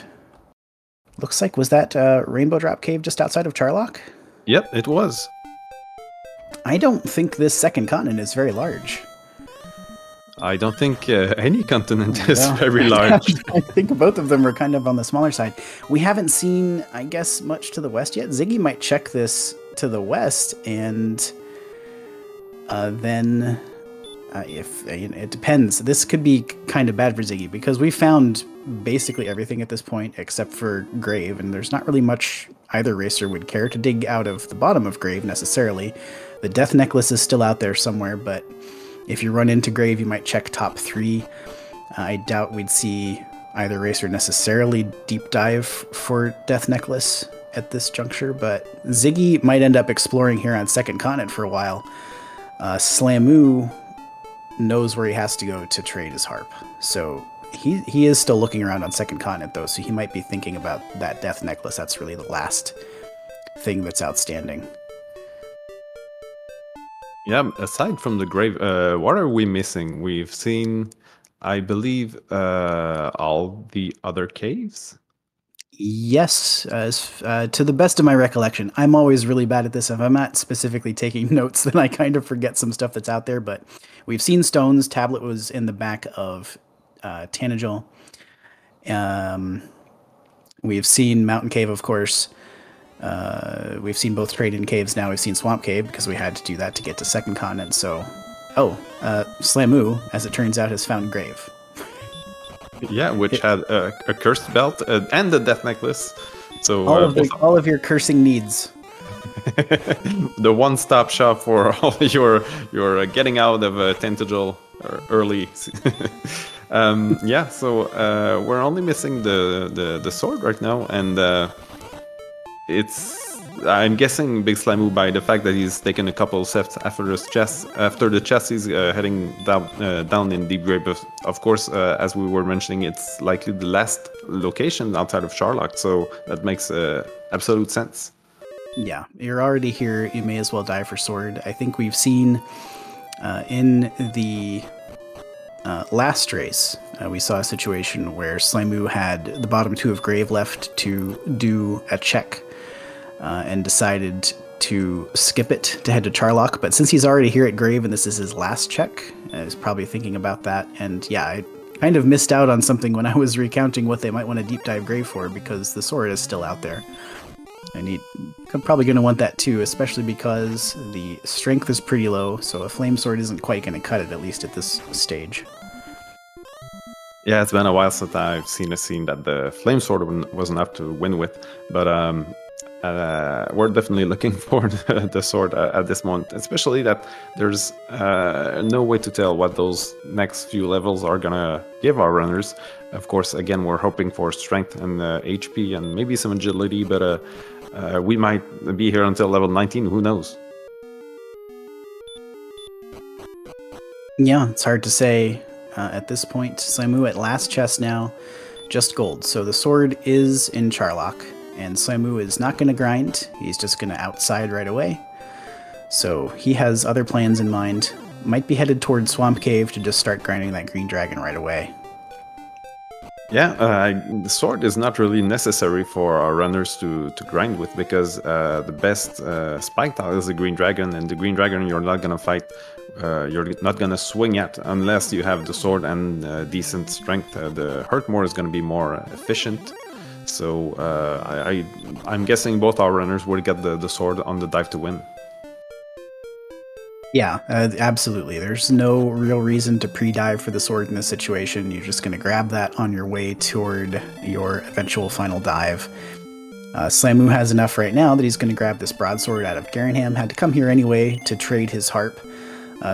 looks like, was that Rainbow Drop Cave just outside of Charlock? Yep, it was. I don't think this second continent is very large. I don't think any continent is very large. I think both of them are kind of on the smaller side. We haven't seen, I guess, much to the west yet. Ziggy might check this to the west, and then if it depends. This could be kind of bad for Ziggy because we found basically everything at this point except for Grave, and there's not really much either racer would care to dig out of the bottom of Grave necessarily. The Death Necklace is still out there somewhere, but if you run into Grave, you might check top 3. I doubt we'd see either racer necessarily deep dive for Death Necklace at this juncture, but Ziggy might end up exploring here on Second Continent for a while. Slamu knows where he has to go to trade his harp, so he is still looking around on Second Continent, though, so he might be thinking about that Death Necklace. That's really the last thing that's outstanding. Yeah, aside from the Grave, what are we missing? We've seen, I believe, all the other caves? Yes, to the best of my recollection. I'm always really bad at this. If I'm not specifically taking notes, then I kind of forget some stuff that's out there, but we've seen stones. Tablet was in the back of Tanagel. We've seen Mountain Cave, of course. We've seen both trade-in caves now. We've seen Swamp Cave because we had to do that to get to Second Continent. So, Slamu, as it turns out, has found Grave. Yeah, which had a cursed belt and the Death Necklace. So all of your cursing needs. The one-stop shop for all your getting out of a tentacle early. Yeah, so we're only missing the sword right now, and I'm guessing Big Slamu by the fact that he's taken a couple steps after the chest. He's heading down in Deep Grave. Of course, as we were mentioning, it's likely the last location outside of Charlock, so that makes absolute sense. Yeah, you're already here. You may as well die for sword. I think we've seen in the last race, we saw a situation where Slamu had the bottom 2 of Grave left to do a check. And decided to skip it to head to Charlock. But since he's already here at Grave and this is his last check, he's probably thinking about that. And yeah, I kind of missed out on something when I was recounting what they might want to deep dive Grave for, because the sword is still out there. And I'm probably going to want that too, especially because the strength is pretty low, so a flame sword isn't quite going to cut it, at least at this stage. Yeah, it's been a while since I've seen a scene that the flame sword was enough to win with, but we're definitely looking for the sword at this moment, especially that there's no way to tell what those next few levels are gonna give our runners. Of course, again, we're hoping for strength and HP and maybe some agility, but we might be here until level 19, who knows? Yeah, it's hard to say at this point. Slamu at last chest now, just gold. So the sword is in Charlock. And Slamu is not going to grind, he's just going to outside right away. So he has other plans in mind. Might be headed towards Swamp Cave to just start grinding that green dragon right away. Yeah, the sword is not really necessary for our runners to grind with, because the best spike tile is the green dragon, and the green dragon you're not going to fight, you're not going to swing at unless you have the sword and decent strength. The hurt more is going to be more efficient. So I'm guessing both our runners would get the sword on the dive to win. Yeah, absolutely. There's no real reason to pre-dive for the sword in this situation. You're just going to grab that on your way toward your eventual final dive. Slamu has enough right now that he's going to grab this broadsword out of Garenham. Had to come here anyway to trade his harp.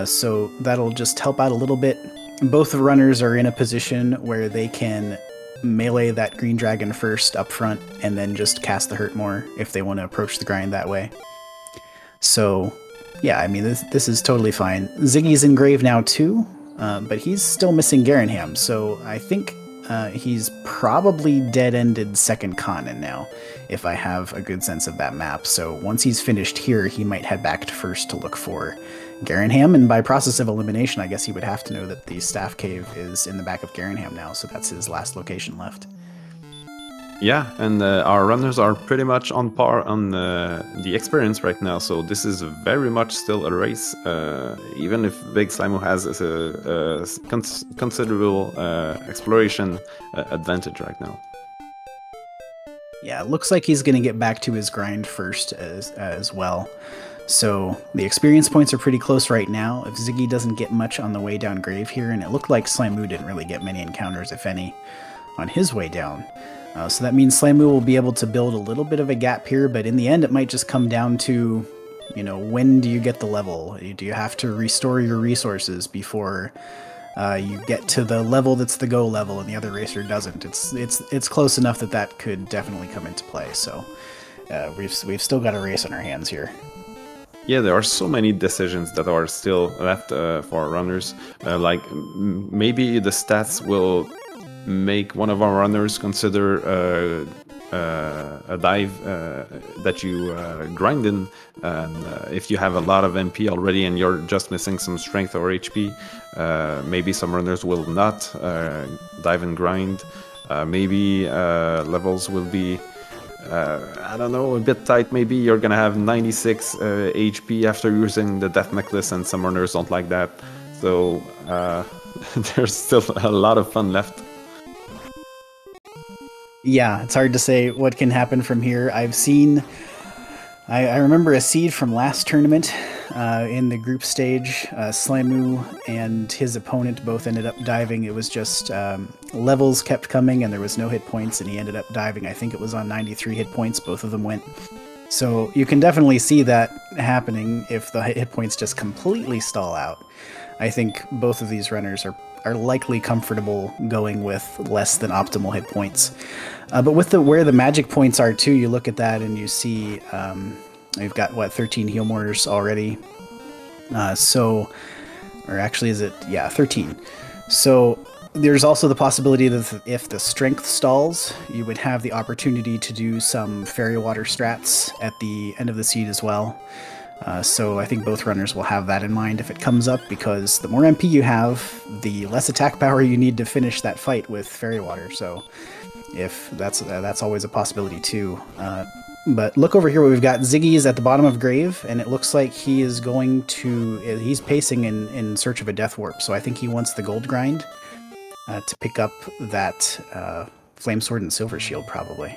So that'll just help out a little bit. Both the runners are in a position where they can melee that green dragon first up front, and then just cast the hurt more if they want to approach the grind that way. So, yeah, I mean, this is totally fine. Ziggy's in grave now too, but he's still missing Garanham, so I think he's probably dead-ended second continent now, if I have a good sense of that map. So once he's finished here, he might head back to first to look for Garanham, and by process of elimination, I guess he would have to know that the Staff Cave is in the back of Garanham now, so that's his last location left. Yeah, and our runners are pretty much on par on the experience right now, so this is very much still a race, even if Big Slimu has a considerable exploration advantage right now. Yeah, it looks like he's going to get back to his grind first as well. So the experience points are pretty close right now. If Ziggy doesn't get much on the way down grave here, and it looked like Slimu didn't really get many encounters, if any, on his way down. So that means Slimu will be able to build a little bit of a gap here, but in the end it might just come down to, you know, when do you get the level? Do you have to restore your resources before you get to the level that's the go level and the other racer doesn't? It's close enough that that could definitely come into play, so we've still got a race on our hands here. Yeah, there are so many decisions that are still left for runners. Like maybe the stats will make one of our runners consider a dive that you grind in. And if you have a lot of MP already and you're just missing some strength or HP, maybe some runners will not dive and grind. Maybe levels will be I don't know, a bit tight. Maybe you're gonna have 96 HP after using the death necklace, and some runners don't like that. So there's still a lot of fun left. Yeah, it's hard to say what can happen from here. I've seen... I remember a seed from last tournament in the group stage. Slimu and his opponent both ended up diving. It was just levels kept coming and there was no hit points, and he ended up diving. I think it was on 93 hit points. Both of them went. So you can definitely see that happening if the hit points just completely stall out. I think both of these runners are likely comfortable going with less than optimal hit points. But with where the magic points are too, you look at that and you see we've got, what, 13 heal mortars already. Or actually is it, yeah, 13. So there's also the possibility that if the strength stalls, you would have the opportunity to do some fairy water strats at the end of the seed as well. So I think both runners will have that in mind if it comes up, because the more MP you have, the less attack power you need to finish that fight with fairy water. So if that's always a possibility too. But look over here, what we've got. Ziggy is at the bottom of grave, and it looks like he is going to... He's pacing in search of a death warp, so I think he wants the gold grind to pick up that flame sword and silver shield, probably.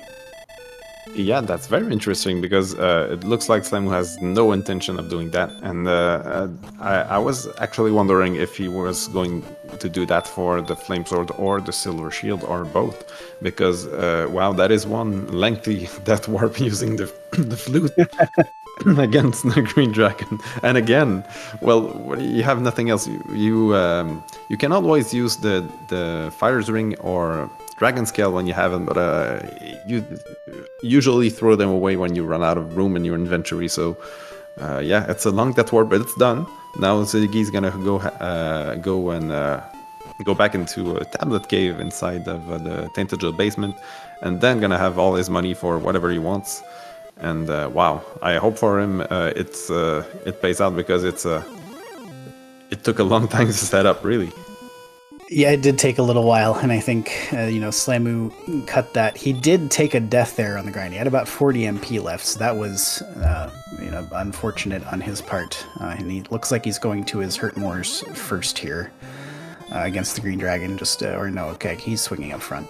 Yeah, that's very interesting, because it looks like Slimu has no intention of doing that, and I was actually wondering if he was going to do that for the flame sword or the silver shield, or both, because wow, that is one lengthy death warp using the flute against the green dragon. And again, well, you have nothing else. You can always use the fire's ring or dragon scale when you have them, but you usually throw them away when you run out of room in your inventory. So yeah, it's a long death warp, but it's done. Now Ziggy's gonna go back into a tablet cave inside of the Tainted Gel basement, and then gonna have all his money for whatever he wants. And wow, I hope for him it pays out, because it took a long time to set up, really. Yeah, it did take a little while, and I think, Slimu cut that. He did take a death there on the grind. He had about 40 MP left, so that was, unfortunate on his part. And he looks like he's going to his Hurt Moors first here against the Green Dragon. He's swinging up front.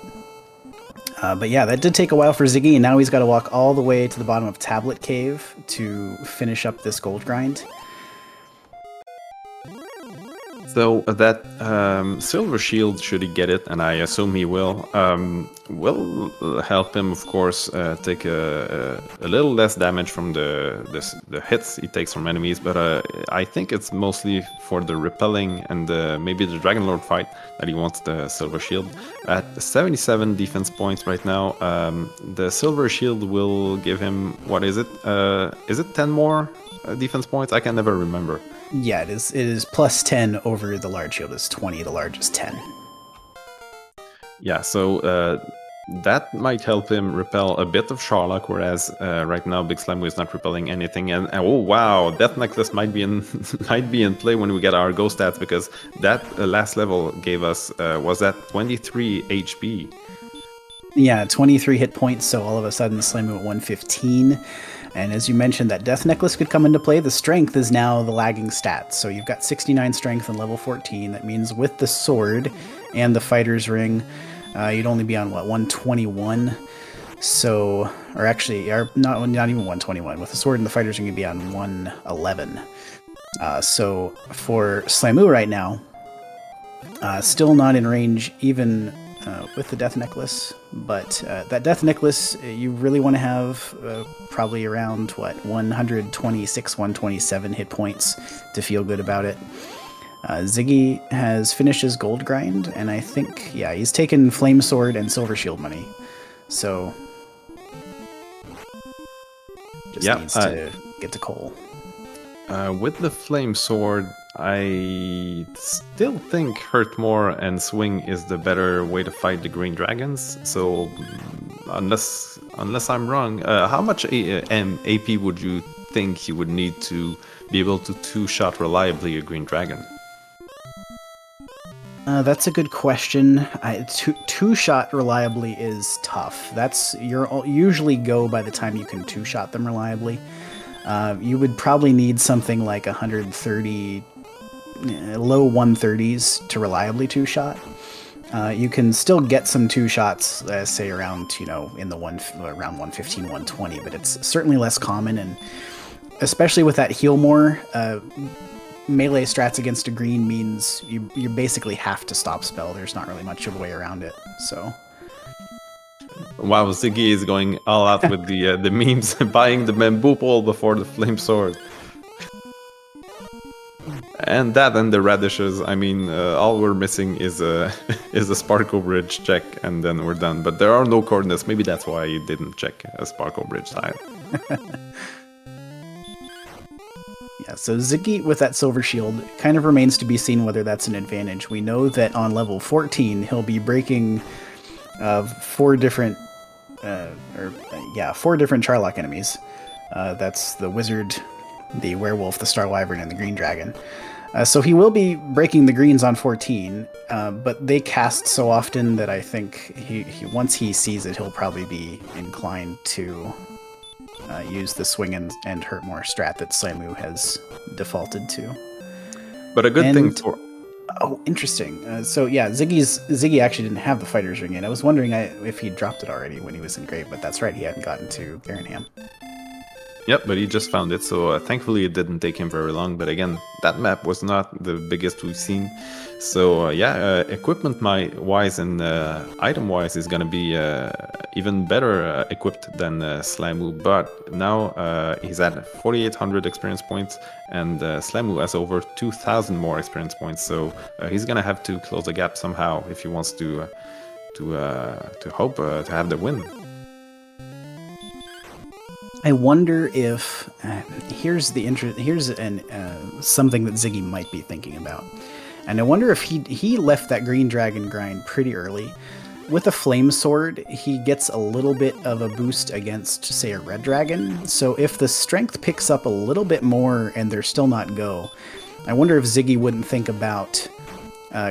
But yeah, that did take a while for Ziggy, and now he's got to walk all the way to the bottom of Tablet Cave to finish up this gold grind. So that silver shield, should he get it, and I assume he will help him, of course, take a little less damage from the hits he takes from enemies. But I think it's mostly for the repelling and maybe the Dragon Lord fight that he wants the silver shield. At 77 defense points right now, the silver shield will give him, what is it? Is it 10 more defense points? I can never remember. Yeah, it is. It is plus 10 over the large shield is 20. The large is 10. Yeah, so that might help him repel a bit of Sharlock, whereas right now Big Slimu is not repelling anything. And oh wow, Death Necklace might be in might be in play when we get our ghost stats, because that last level gave us was that 23 HP. Yeah, 23 hit points. So all of a sudden, Slimu at 115. And as you mentioned, that Death Necklace could come into play. The Strength is now the lagging stat. So you've got 69 Strength and level 14. That means with the Sword and the Fighter's Ring, you'd only be on, what, 121? So, or actually, not even 121. With the Sword and the Fighter's Ring, you'd be on 111. So for Slimu right now, still not in range even with the Death Necklace, but that Death Necklace you really want to have probably around, what, 126, 127 hit points to feel good about it. Ziggy has finished his gold grind, and I think, yeah, he's taken Flame Sword and Silver Shield money, so just needs to get to coal. With the Flame Sword, I still think Hurt More and Swing is the better way to fight the green dragons. So unless I'm wrong, how much AP would you think you would need to be able to two-shot reliably a green dragon? That's a good question. Two-shot reliably is tough. You're usually go by the time you can two-shot them reliably. You would probably need something like 130, low 130s to reliably two-shot. You can still get some two-shots, say around, in the around 115, 120, but it's certainly less common, and especially with that heal more, melee strats against a green means you basically have to stop spell. There's not really much of a way around it, so... Wow, Ziggy is going all out with the memes, buying the bamboo pole before the flame sword. And that and the radishes, I mean, all we're missing is a Sparkle Bridge check, and then we're done. But there are no coordinates, maybe that's why you didn't check a Sparkle Bridge tile. Yeah, so Ziggy with that Silver Shield kind of remains to be seen whether that's an advantage. We know that on level 14, he'll be breaking... four different Charlock enemies. That's the Wizard, the Werewolf, the Star Wyvern, and the Green Dragon. So he will be breaking the greens on 14, but they cast so often that I think he once he sees it, he'll probably be inclined to use the Swing and Hurt More strat that Slimu has defaulted to. But a good thing for... Oh, interesting. So yeah, Ziggy actually didn't have the Fighter's Ring in. I was wondering if he dropped it already when he was in Great, but that's right, he hadn't gotten to Garenham. Yep, but he just found it, so thankfully it didn't take him very long. But again, that map was not the biggest we've seen. So equipment-wise and item-wise is going to be even better equipped than Slimu. But now he's at 4,800 experience points, and Slimu has over 2,000 more experience points. So he's going to have to close the gap somehow if he wants to hope to have the win. I wonder if here's something that Ziggy might be thinking about, and I wonder if he left that Green Dragon grind pretty early. With a Flame Sword, he gets a little bit of a boost against, say, a Red Dragon. So if the Strength picks up a little bit more and they're still not go, I wonder if Ziggy wouldn't think about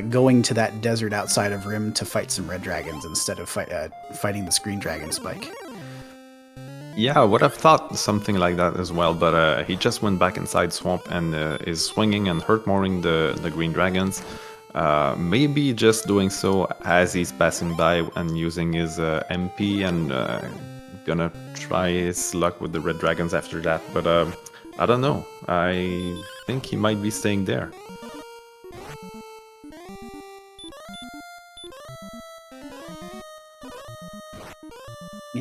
going to that desert outside of Rim to fight some Red Dragons instead of fighting this Green Dragon spike. Yeah, I would have thought something like that as well, but he just went back inside Swamp and is swinging and hurt-moring the Green Dragons. Maybe just doing so as he's passing by and using his MP and gonna try his luck with the Red Dragons after that, but I don't know. I think he might be staying there.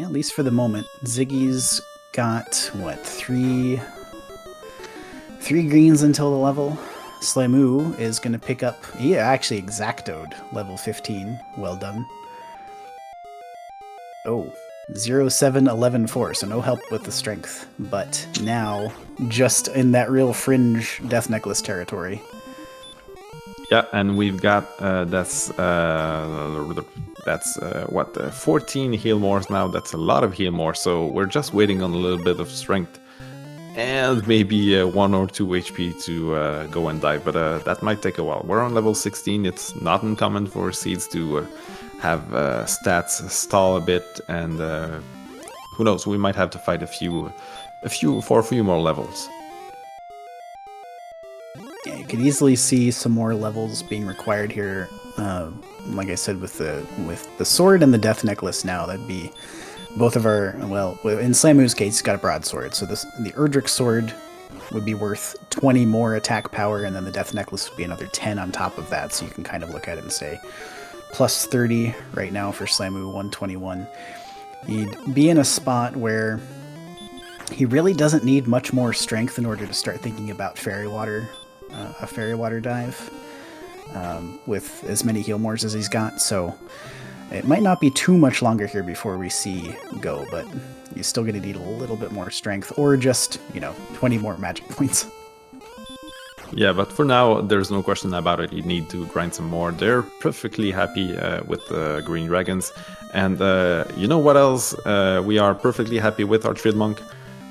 at least for the moment. Ziggy's got, what, three greens until the level. Slamu is going to pick up... He actually exactoed level 15. Well done. Oh, 0, 7, 11, 4, so no help with the strength. But now, just in that real fringe Death Necklace territory. Yeah, and we've got that's 14 heal mores now. That's a lot of heal mores, so we're just waiting on a little bit of strength and maybe 1 or 2 HP to go and die, but that might take a while. We're on level 16. It's not uncommon for seeds to have stats stall a bit, and who knows, we might have to fight a few more levels. Yeah, you could easily see some more levels being required here. Like I said, with the sword and the Death Necklace now, that'd be both of our... Well, in Slamu's case, he's got a broadsword, so the Erdrick sword would be worth 20 more attack power, and then the Death Necklace would be another 10 on top of that, so you can kind of look at it and say, plus 30 right now for Slamu, 121. He'd be in a spot where he really doesn't need much more strength in order to start thinking about Fairy Water, a Fairy Water dive, with as many heal mores as he's got, so it might not be too much longer here before we see go, but you're still going to need a little bit more strength, or just, 20 more magic points. Yeah, but for now, there's no question about it. You need to grind some more. They're perfectly happy with the Green Dragons. And you know what else we are perfectly happy with, Archfield Monk?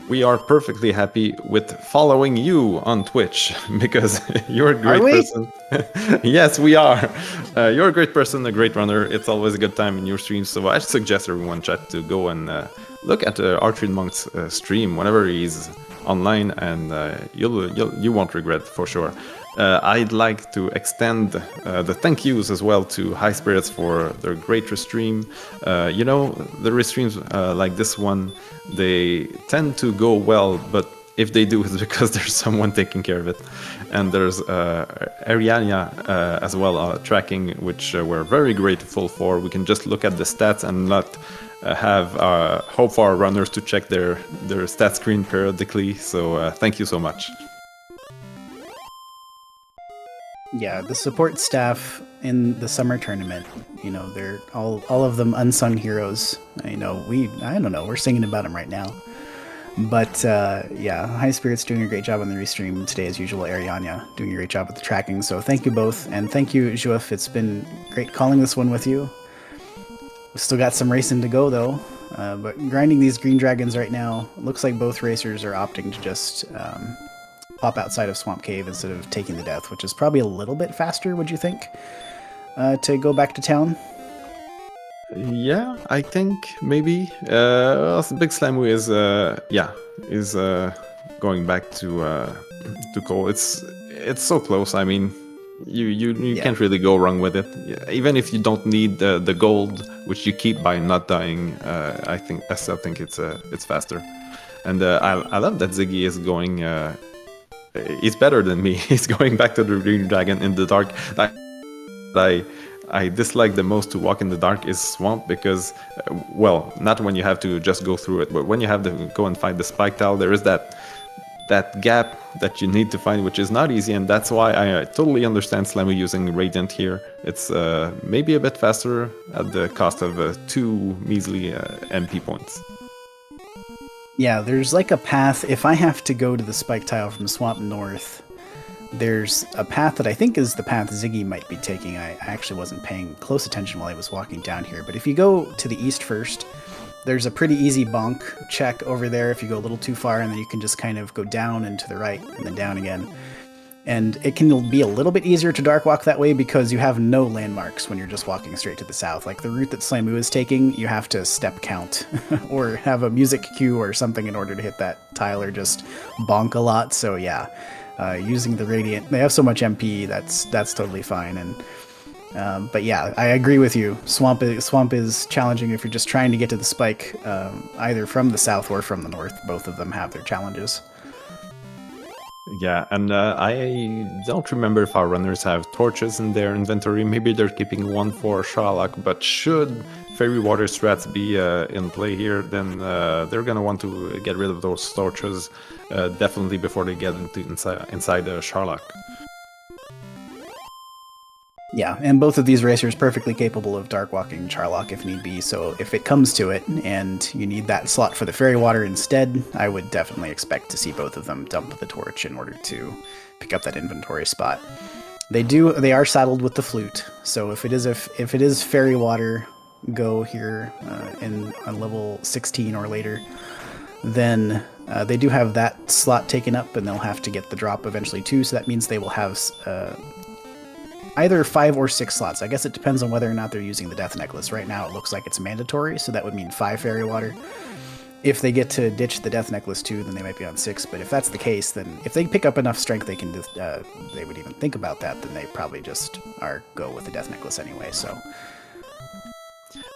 We are perfectly happy with following you on Twitch, because you're a great person. Yes, we are. You're a great person, a great runner. It's always a good time in your streams. So I suggest everyone, chat, to go and look at Archfield Monk's stream whenever he's online, and you won't regret for sure. I'd like to extend the thank yous as well to High Spirits for their great restream. The restreams like this one, they tend to go well, but if they do, it's because there's someone taking care of it. And there's Ariania as well, tracking, which we're very grateful for. We can just look at the stats and not have hope for our runners to check their stat screen periodically. So thank you so much. Yeah, the support staff in the summer tournament, they're all of them unsung heroes. I don't know, we're singing about them right now. But yeah, High Spirit's doing a great job on the restream today as usual. Ariania doing a great job with the tracking. So thank you both, and thank you, Juif. It's been great calling this one with you. We've still got some racing to go though, but grinding these Green Dragons right now. Looks like both racers are opting to just pop outside of Swamp Cave instead of taking the death, which is probably a little bit faster, would you think, to go back to town? Yeah, I think maybe. Big Slamu is going back to Cole. It's so close. I mean, you can't really go wrong with it. Even if you don't need the gold, which you keep by not dying. I still think it's faster. And I love that Ziggy is going. He's better than me. He's going back to the Green Dragon in the dark. I dislike the most to walk in the dark is Swamp, because, well, not when you have to just go through it, but when you have to go and find the spike tile, there is that gap that you need to find, which is not easy, and that's why I totally understand Slamu using Radiant here. It's maybe a bit faster at the cost of 2 measly MP points. Yeah, there's like a path. If I have to go to the spike tile from Swamp North, there's a path that I think is the path Ziggy might be taking. I actually wasn't paying close attention while I was walking down here. But if you go to the east first, there's a pretty easy bonk check over there if you go a little too far, and then you can just kind of go down and to the right and then down again. And it can be a little bit easier to dark walk that way because you have no landmarks when you're just walking straight to the south. Like the route that Slamu is taking, you have to step count or have a music cue or something in order to hit that tile, or just bonk a lot. So yeah, using the Radiant, they have so much MP, that's totally fine. And but yeah, I agree with you. Swamp is challenging if you're just trying to get to the spike, either from the south or from the north. Both of them have their challenges. Yeah, and I don't remember if our runners have torches in their inventory. Maybe they're keeping one for Sherlock, but should fairy water strats be in play here, then they're gonna want to get rid of those torches definitely before they get into inside Sherlock. Yeah, and both of these racers perfectly capable of dark walking Charlock if need be, so if it comes to it and you need that slot for the fairy water instead, I would definitely expect to see both of them dump the torch in order to pick up that inventory spot. They are saddled with the flute, so if it is fairy water go here on level 16 or later, then they do have that slot taken up, and they'll have to get the drop eventually too, so that means they will have either 5 or 6 slots. I guess it depends on whether or not they're using the Death Necklace. Right now it looks like it's mandatory, so that would mean 5 fairy water. If they get to ditch the Death Necklace too, then they might be on 6, but if that's the case, then if they pick up enough strength they would even think about that, then they probably just go with the Death Necklace anyway, so...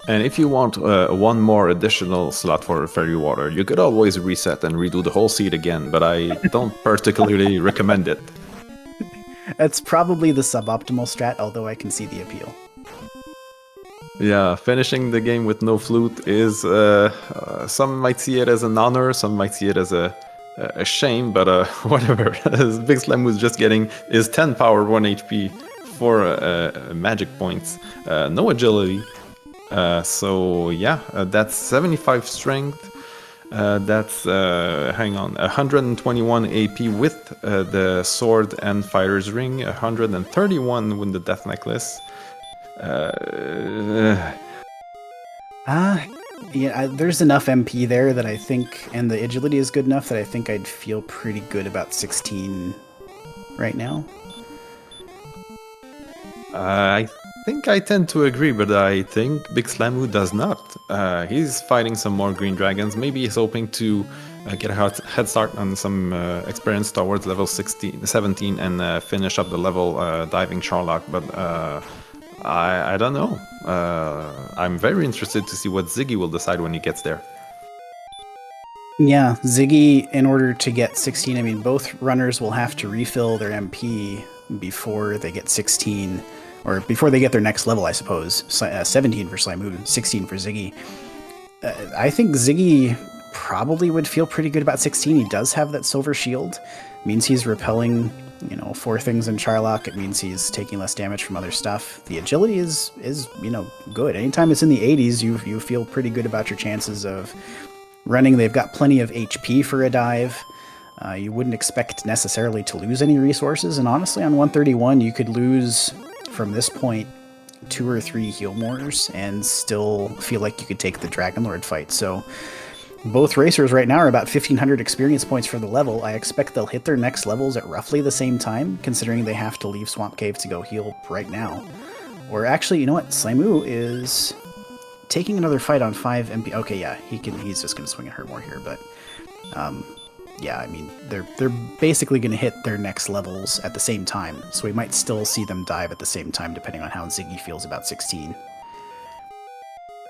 And if you want one more additional slot for fairy water, you could always reset and redo the whole seed again, but I don't particularly recommend it. That's probably the suboptimal strat, although I can see the appeal. Yeah, finishing the game with no flute is... some might see it as an honor, some might see it as a shame, but whatever. Big Slam was just getting his 10 power, 1 HP, 4 magic points, no agility. So yeah, that's 75 strength. That's, hang on, 121 AP with the sword and fighter's ring, 131 with the Death Necklace. Yeah, there's enough MP there that I think, and the agility is good enough that I think I'd feel pretty good about 16 right now. I think I tend to agree, but I think Big Slamu does not. He's fighting some more green dragons. Maybe he's hoping to get a head start on some experience towards level 17 and finish up the level diving Sherlock, but I don't know. I'm very interested to see what Ziggy will decide when he gets there. Yeah, Ziggy, in order to get 16, I mean, both runners will have to refill their MP before they get 16, or before they get their next level, I suppose. 17 for Slimu, 16 for Ziggy. I think Ziggy probably would feel pretty good about 16. He does have that silver shield. It means he's repelling, 4 things in Charlock. It means he's taking less damage from other stuff. The agility is good. Anytime it's in the 80s, you feel pretty good about your chances of running. They've got plenty of HP for a dive. You wouldn't expect necessarily to lose any resources, and honestly, on 131, you could lose, from this point, 2 or 3 heal mores and still feel like you could take the Dragon Lord fight. So both racers right now are about 1,500 experience points for the level. I expect they'll hit their next levels at roughly the same time, considering they have to leave Swamp Cave to go heal right now. Or actually, you know what? Slimu is taking another fight on 5 MP. Okay, yeah, he's just going to swing at her more here, but yeah, I mean, they're basically going to hit their next levels at the same time, so we might still see them dive at the same time, depending on how Ziggy feels about 16.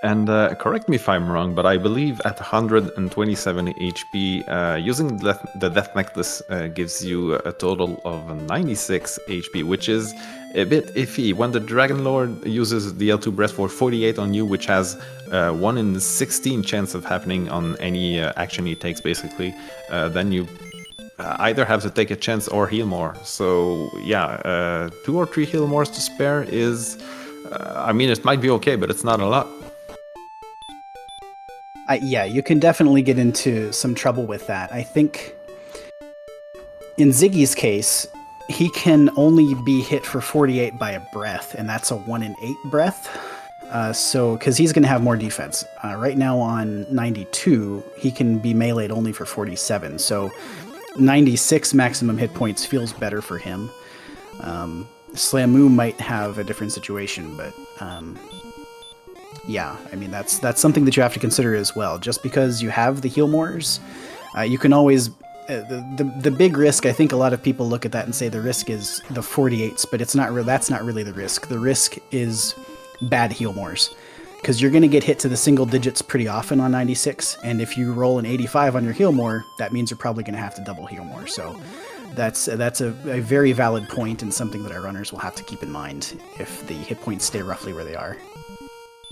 And correct me if I'm wrong, but I believe at 127 HP, using the Death Necklace gives you a total of 96 HP, which is a bit iffy. When the Dragon Lord uses the L2 Breath for 48 on you, which has 1 in 16 chance of happening on any action he takes, basically, then you either have to take a chance or heal more. So yeah, 2 or 3 heal mores to spare is... I mean, it might be okay, but it's not a lot. Yeah, you can definitely get into some trouble with that. I think in Ziggy's case, he can only be hit for 48 by a breath, and that's a 1 in 8 breath. So, because he's going to have more defense. Right now on 92, he can be meleeed only for 47. So 96 maximum hit points feels better for him. Slamu might have a different situation, but... yeah, I mean, that's something that you have to consider as well. Just because you have the heal mores, you can always... the big risk, I think a lot of people look at that and say the risk is the 48s, but it's not that's not really the risk. The risk is bad heal mores, because you're going to get hit to the single digits pretty often on 96, and if you roll an 85 on your heal more, that means you're probably going to have to double heal more. So That's a very valid point and something that our runners will have to keep in mind if the hit points stay roughly where they are.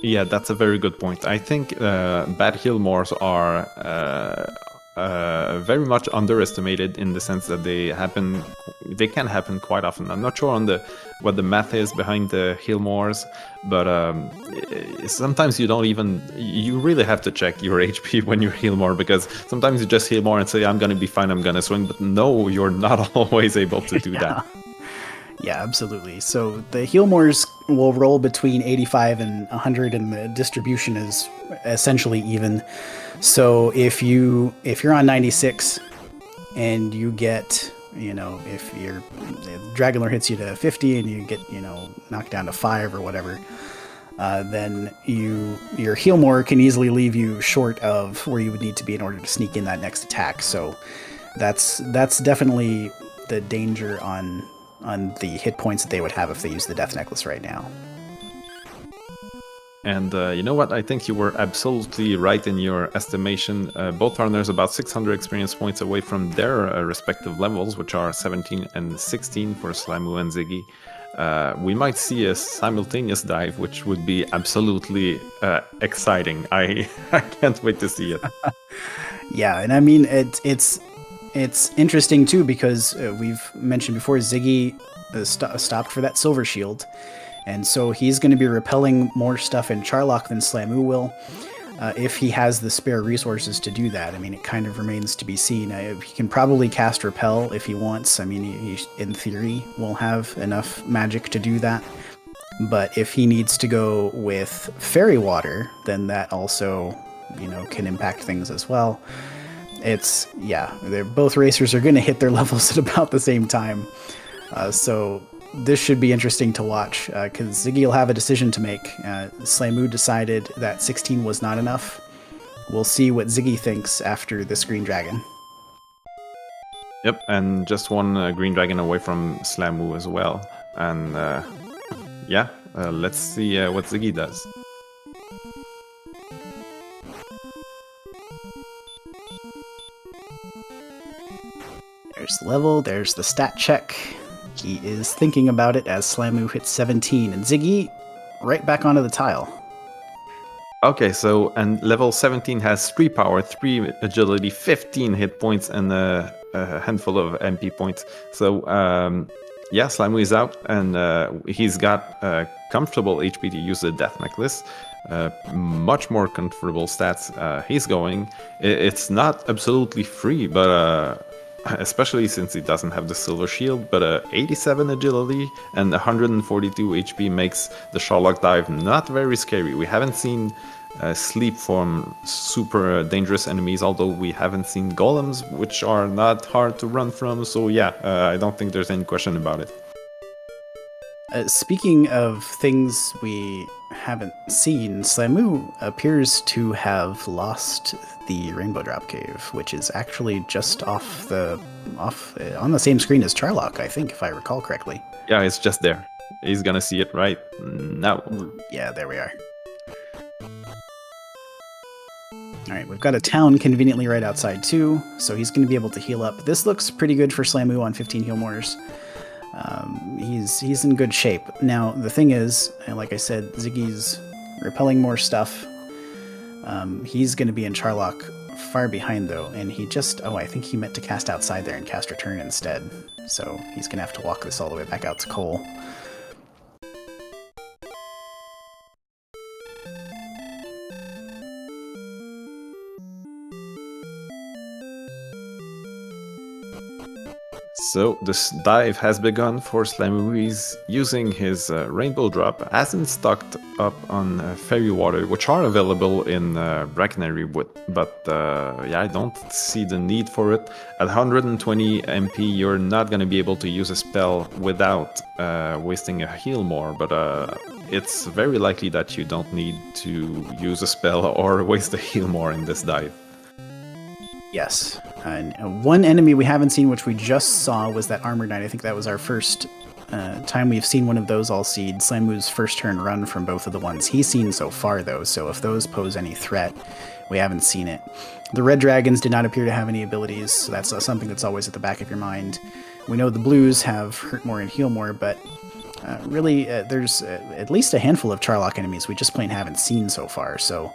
Yeah, that's a very good point. I think bad heal mores are very much underestimated in the sense that they can happen quite often. I'm not sure on what the math is behind the heal mores, but sometimes you really have to check your HP when you heal more, because sometimes you just heal more and say, I'm gonna be fine, I'm gonna swing, but no, you're not always able to do that. Yeah, absolutely. So the heal mores will roll between 85 and 100, and the distribution is essentially even. So if you're on 96 and you get, if your Dragon Lore hits you to 50 and you get, knocked down to 5 or whatever, then your heal more can easily leave you short of where you would need to be in order to sneak in that next attack. So that's definitely the danger on the hit points that they would have if they use the Death Necklace right now. And you know what? I think you were absolutely right in your estimation. Both runners about 600 experience points away from their respective levels, which are 17 and 16 for Slimu and Ziggy. We might see a simultaneous dive, which would be absolutely exciting. I can't wait to see it. Yeah, and I mean, it's interesting too, because we've mentioned before Ziggy stopped for that silver shield, and so he's going to be repelling more stuff in Charlock than Slamu will, if he has the spare resources to do that. I mean, it kind of remains to be seen. He can probably cast Repel if he wants. I mean, he in theory will have enough magic to do that. But if he needs to go with Fairy Water, then that also, can impact things as well. Both racers are going to hit their levels at about the same time. So this should be interesting to watch, because Ziggy will have a decision to make. Slamu decided that 16 was not enough. We'll see what Ziggy thinks after this Green Dragon. Yep, and just one Green Dragon away from Slamu as well. And let's see what Ziggy does. There's the level, there's the stat check. He is thinking about it as Slamu hits 17, and Ziggy right back onto the tile. Okay, so and level 17 has 3 power, 3 agility, 15 hit points, and a handful of MP points. So Slamu is out, and he's got comfortable HP to use the Death Necklace. Much more comfortable stats. He's going. It's not absolutely free, but especially since he doesn't have the silver shield, but 87 agility and 142 HP makes the Charlock dive not very scary. We haven't seen sleep from super dangerous enemies, although we haven't seen golems, which are not hard to run from. So I don't think there's any question about it. Speaking of things we haven't seen, Slamu appears to have lost the Rainbow Drop Cave, which is actually just on the same screen as Charlock, I think, if I recall correctly. Yeah, it's just there. He's gonna see it right now. Yeah, there we are. Alright, we've got a town conveniently right outside too, so he's going to be able to heal up. This looks pretty good for Slamu on 15 heal mores. He's in good shape. Now, the thing is, like I said, Ziggy's repelling more stuff. He's going to be in Charlock far behind, though, and I think he meant to cast outside there and cast Return instead. So he's going to have to walk this all the way back out to Cole. So this dive has begun for Slamu. He's using his Rainbow Drop. Hasn't stocked up on Fairy Water, which are available in Brackenary, but I don't see the need for it. At 120 MP, you're not going to be able to use a spell without wasting a heal more, but it's very likely that you don't need to use a spell or waste a heal more in this dive. Yes. And one enemy we haven't seen, which we just saw, was that Armor Knight. I think that was our first time we've seen one of those all seed. Slamu's first turn run from both of the ones he's seen so far, though, so if those pose any threat, we haven't seen it. The red dragons did not appear to have any abilities, so that's something that's always at the back of your mind. We know the blues have hurt more and heal more, but really, there's at least a handful of Charlock enemies we just plain haven't seen so far, so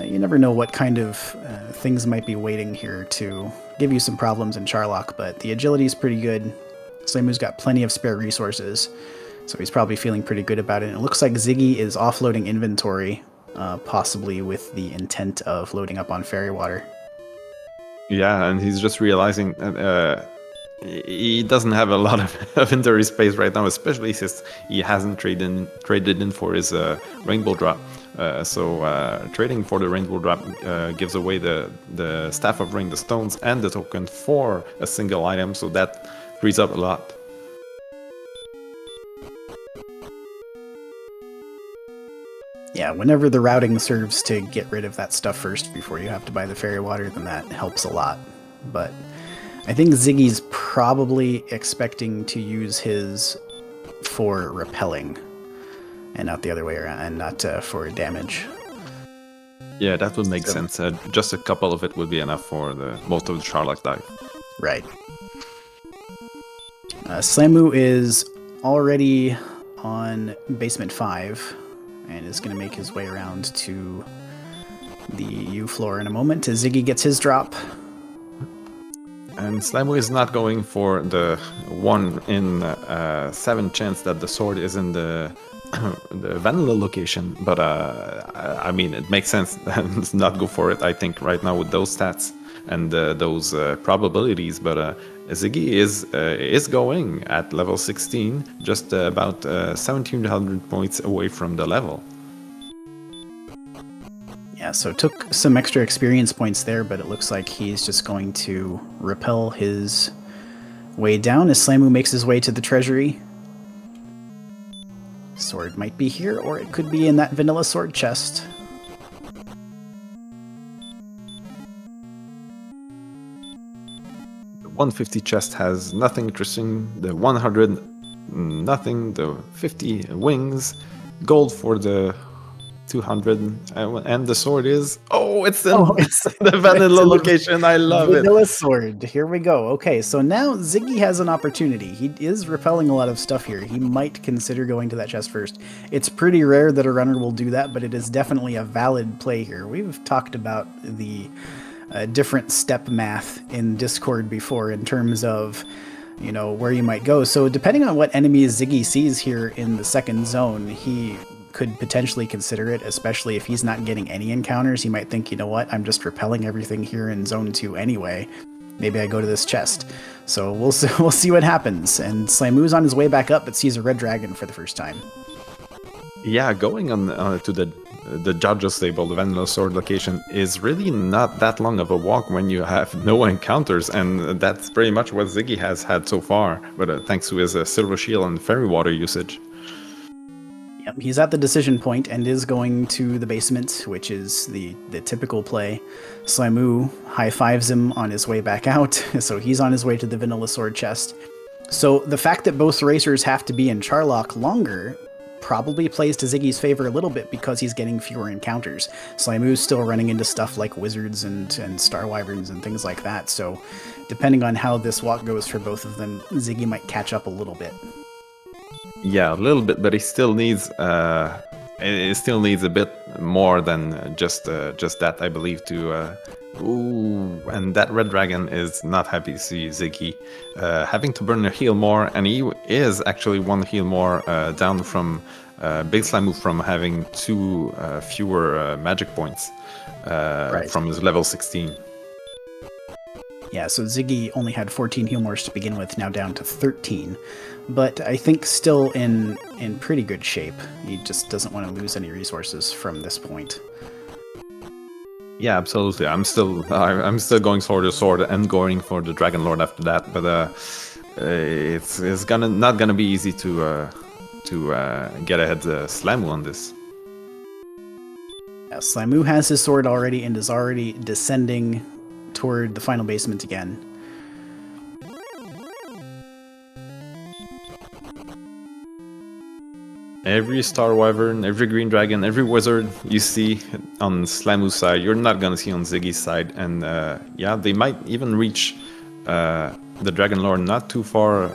you never know what kind of things might be waiting here to give you some problems in Charlock, but the agility is pretty good. Slamu's got plenty of spare resources, so he's probably feeling pretty good about it. And it looks like Ziggy is offloading inventory, possibly with the intent of loading up on fairy water. Yeah, and he's just realizing he doesn't have a lot of inventory space right now, especially since he hasn't traded in for his rainbow drop. So trading for the rainbow drop gives away the staff of rain, the stones, and the token for a single item, so that frees up a lot. Yeah, whenever the routing serves to get rid of that stuff first before you have to buy the fairy water, then that helps a lot. But I think Ziggy's probably expecting to use his for repelling, and not the other way around, and not for damage. Yeah, that would make sense. Just a couple of it would be enough for most of the Charlock dive. Right. Slamu is already on basement 5, and is going to make his way around to the U floor in a moment as Ziggy gets his drop. And Slamu is not going for the 1 in 7 chance that the sword is in the vanilla location, but I mean, it makes sense to not go for it, I think, right now with those stats and those probabilities, but Ziggy is going at level 16, just about 1700 points away from the level. Yeah, so took some extra experience points there, but it looks like he's just going to repel his way down as Slamu makes his way to the treasury. Sword might be here, or it could be in that vanilla sword chest. The 150 chest has nothing interesting, the 100 nothing, the 50 wings, gold for the 200, and the sword is... Oh, it's in the vanilla location. I love it. Vanilla sword. Here we go. Okay, so now Ziggy has an opportunity. He is repelling a lot of stuff here. He might consider going to that chest first. It's pretty rare that a runner will do that, but it is definitely a valid play here. We've talked about the different step math in Discord before in terms of, you know, where you might go. So depending on what enemies Ziggy sees here in the second zone, he could potentially consider it, especially if he's not getting any encounters. He might think, you know what, I'm just repelling everything here in zone 2 anyway. Maybe I go to this chest. So we'll see what happens. And Slamu's on his way back up, but sees a red dragon for the first time. Yeah, going on to the judge's table, the vanilla sword location, is really not that long of a walk when you have no encounters, and that's pretty much what Ziggy has had so far, but thanks to his silver shield and fairy water usage. Yep, he's at the decision point and is going to the basement, which is the typical play. Slamu high-fives him on his way back out, so he's on his way to the vanilla sword chest. So the fact that both racers have to be in Charlock longer probably plays to Ziggy's favor a little bit because he's getting fewer encounters. Slamu's still running into stuff like wizards and star wyverns and things like that, so depending on how this walk goes for both of them, Ziggy might catch up a little bit. Yeah, a little bit, but he still needs a bit more than just that, I believe. Ooh, and that red dragon is not happy to see Ziggy having to burn a heal more, and he is actually 1 heal more down from Big Slamu from having 2 fewer magic points from his level 16. Yeah, so Ziggy only had 14 heal mores to begin with, now down to 13. But I think still in pretty good shape. He just doesn't want to lose any resources from this point. Yeah, absolutely. I'm still going for the sword and going for the Dragon Lord after that, but it's not gonna be easy to get ahead Slamu on this. Yeah, Slamu has his sword already and is already descending toward the final basement again. Every Star Wyvern, every Green Dragon, every Wizard you see on Slamu's side, you're not gonna see on Ziggy's side. And yeah, they might even reach the Dragon Lord not too far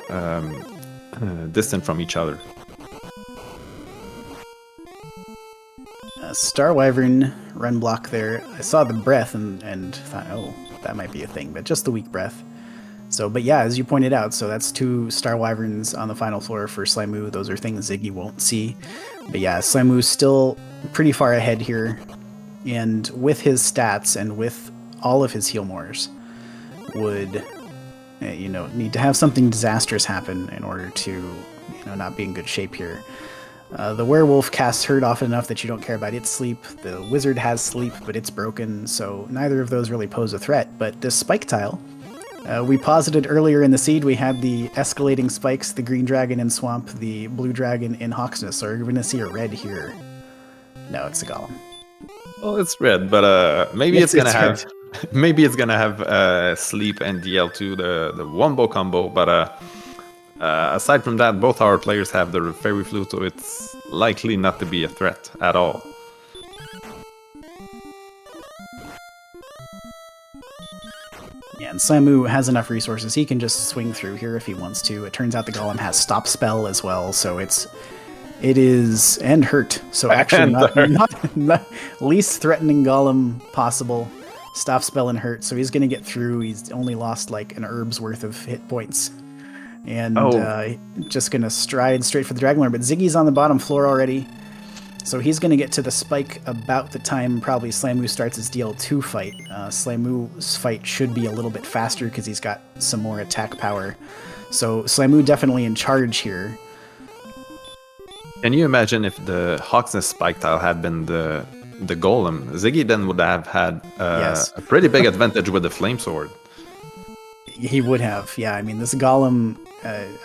distant from each other. Star Wyvern run block there. I saw the breath and thought, oh, that might be a thing, but just the weak breath. So, but yeah, as you pointed out, so that's 2 Star Wyverns on the final floor for Slamu. Those are things Ziggy won't see. But yeah, Slamu's still pretty far ahead here. And with his stats and with all of his heal mores, would, need to have something disastrous happen in order to, not be in good shape here. The werewolf casts hurt often enough that you don't care about its sleep. The wizard has sleep, but it's broken, so neither of those really pose a threat. But this spike tile, we posited earlier in the seed, we had the escalating spikes, the green dragon in Swamp, the blue dragon in Hawksness, so you're going to see a red here. No, it's a golem. Well, it's red, but maybe it's gonna have red. Maybe it's gonna have sleep and DL2, the wombo combo. But aside from that, both our players have the fairy flute, so it's likely not to be a threat at all. Yeah, and Slamu has enough resources. He can just swing through here if he wants to. It turns out the golem has stop spell as well, so it is and hurt. So actually, not least threatening golem possible. Stop spell and hurt. So he's gonna get through. He's only lost like an herb's worth of hit points, and just gonna stride straight for the Dragon Lord. But Ziggy's on the bottom floor already. So he's going to get to the spike about the time probably Slamu starts his DL2 fight. Slamu's fight should be a little bit faster because he's got some more attack power. So Slamu definitely in charge here. Can you imagine if the Hawksness spike tile had been the golem? Ziggy then would have had Yes. a pretty big advantage with the flame sword. He would have, yeah. I mean, this golem,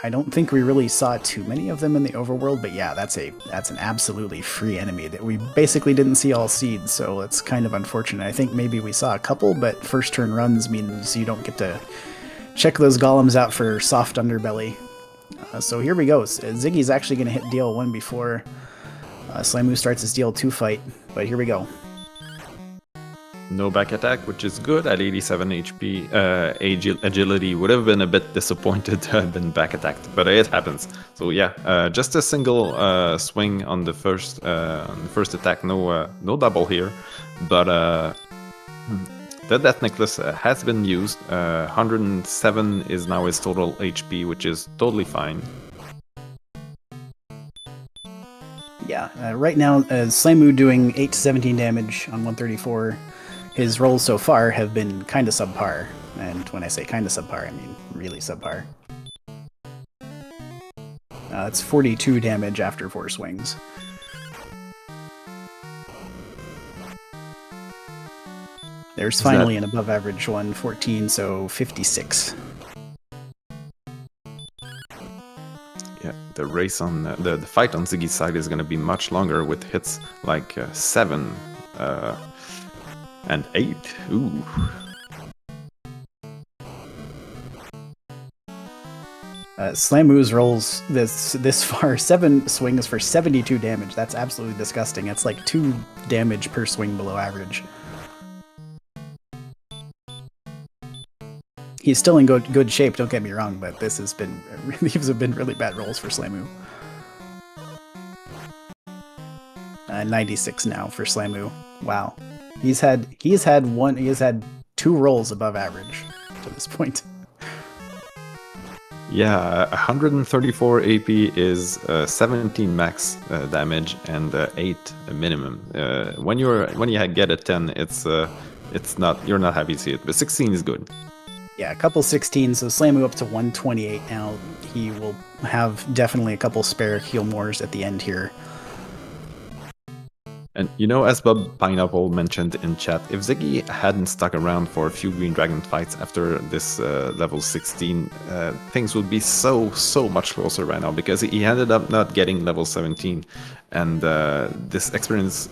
I don't think we really saw too many of them in the overworld, but yeah, that's an absolutely free enemy that we basically didn't see all seeds, so it's kind of unfortunate. I think maybe we saw a couple, but first turn runs means you don't get to check those golems out for soft underbelly. So here we go. Ziggy's actually going to hit DL1 before Slamu starts his DL2 fight, but here we go. No back attack, which is good at 87 HP. Agility would have been a bit disappointed to have been back attacked, but it happens. So yeah, just a single swing on the first attack. No double here, but the Death Necklace has been used. 107 is now his total HP, which is totally fine. Yeah, right now Slamu doing 8 to 17 damage on 134. His rolls so far have been kind of subpar, and when I say kind of subpar, I mean really subpar. It's 42 damage after 4 swings. There's finally an above average one, 14, so 56. Yeah, the race on the fight on Ziggy's side is going to be much longer with hits like 7 and 8. Ooh. Slamu's rolls this far 7 swings for 72 damage. That's absolutely disgusting. It's like 2 damage per swing below average. He's still in good shape, don't get me wrong, but these have been really bad rolls for Slamu. 96 now for Slamu. Wow. He's had 2 rolls above average to this point. Yeah, 134 AP is 17 max damage and 8 minimum. When you get a 10, you're not happy to see it, but 16 is good. Yeah, a couple 16, so Slamu up to 128 now. He will have definitely a couple spare heal mores at the end here. And as Bob Pineapple mentioned in chat, if Ziggy hadn't stuck around for a few Green Dragon fights after this level 16, things would be so much closer right now, because he ended up not getting level 17, and this experience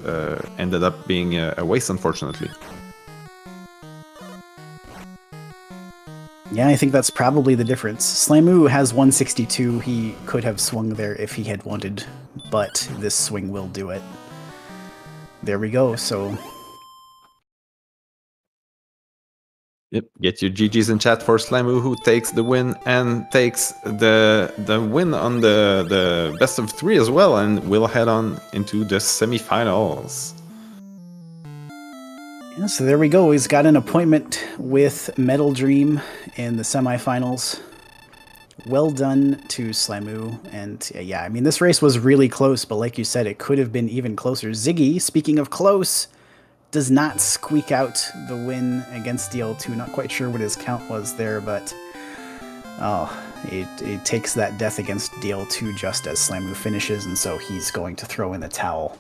ended up being a waste, unfortunately. Yeah, I think that's probably the difference. Slamu has 162. He could have swung there if he had wanted, but this swing will do it. There we go. So, yep, get your GGs in chat for Slamu, who takes the win and takes the win on the best of 3 as well, and will head on into the semifinals. yeah, so there we go. He's got an appointment with Metal Dream in the semifinals. Well done to Slamu. And yeah, I mean, this race was really close, but like you said, it could have been even closer. Ziggy, speaking of close, does not squeak out the win against DL2. Not quite sure what his count was there, but it takes that death against DL2 just as Slamu finishes, and so he's going to throw in the towel.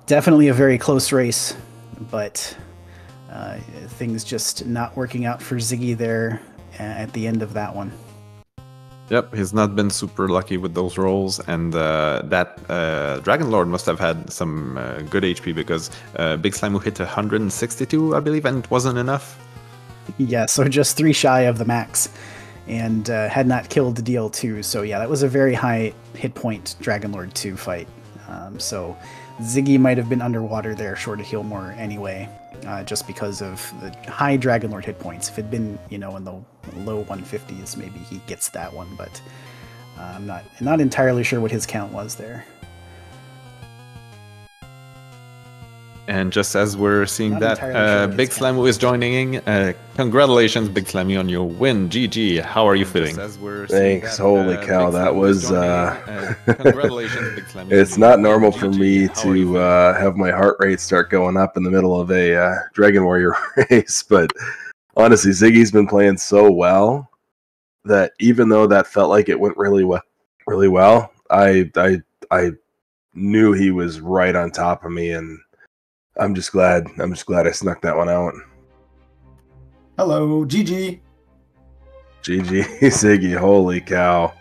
Definitely a very close race, but things just not working out for Ziggy there at the end of that one. Yep, he's not been super lucky with those rolls, and that Dragon Lord must have had some good HP, because Big Slamu hit 162, I believe, and it wasn't enough. Yeah, so just 3 shy of the max, and had not killed the DL2. So yeah, that was a very high hit point Dragon Lord 2 fight. So Ziggy might have been underwater there, short of heal more anyway, just because of the high Dragon Lord hit points. If it'd been, in the low 150s, maybe he gets that one, but I'm not entirely sure what his count was there. And just as we're seeing that, Big Slamu is joining in. Congratulations, Big Slamu, on your win. GG. How are you feeling? Thanks. Holy cow, that was... Congratulations, Big Slamu. It's not normal for me to have my heart rate start going up in the middle of a Dragon Warrior race, but honestly, Ziggy's been playing so well that even though that felt like it went really well, I knew he was right on top of me, and I'm just glad I snuck that one out. Hello, GG. GG, Ziggy, holy cow.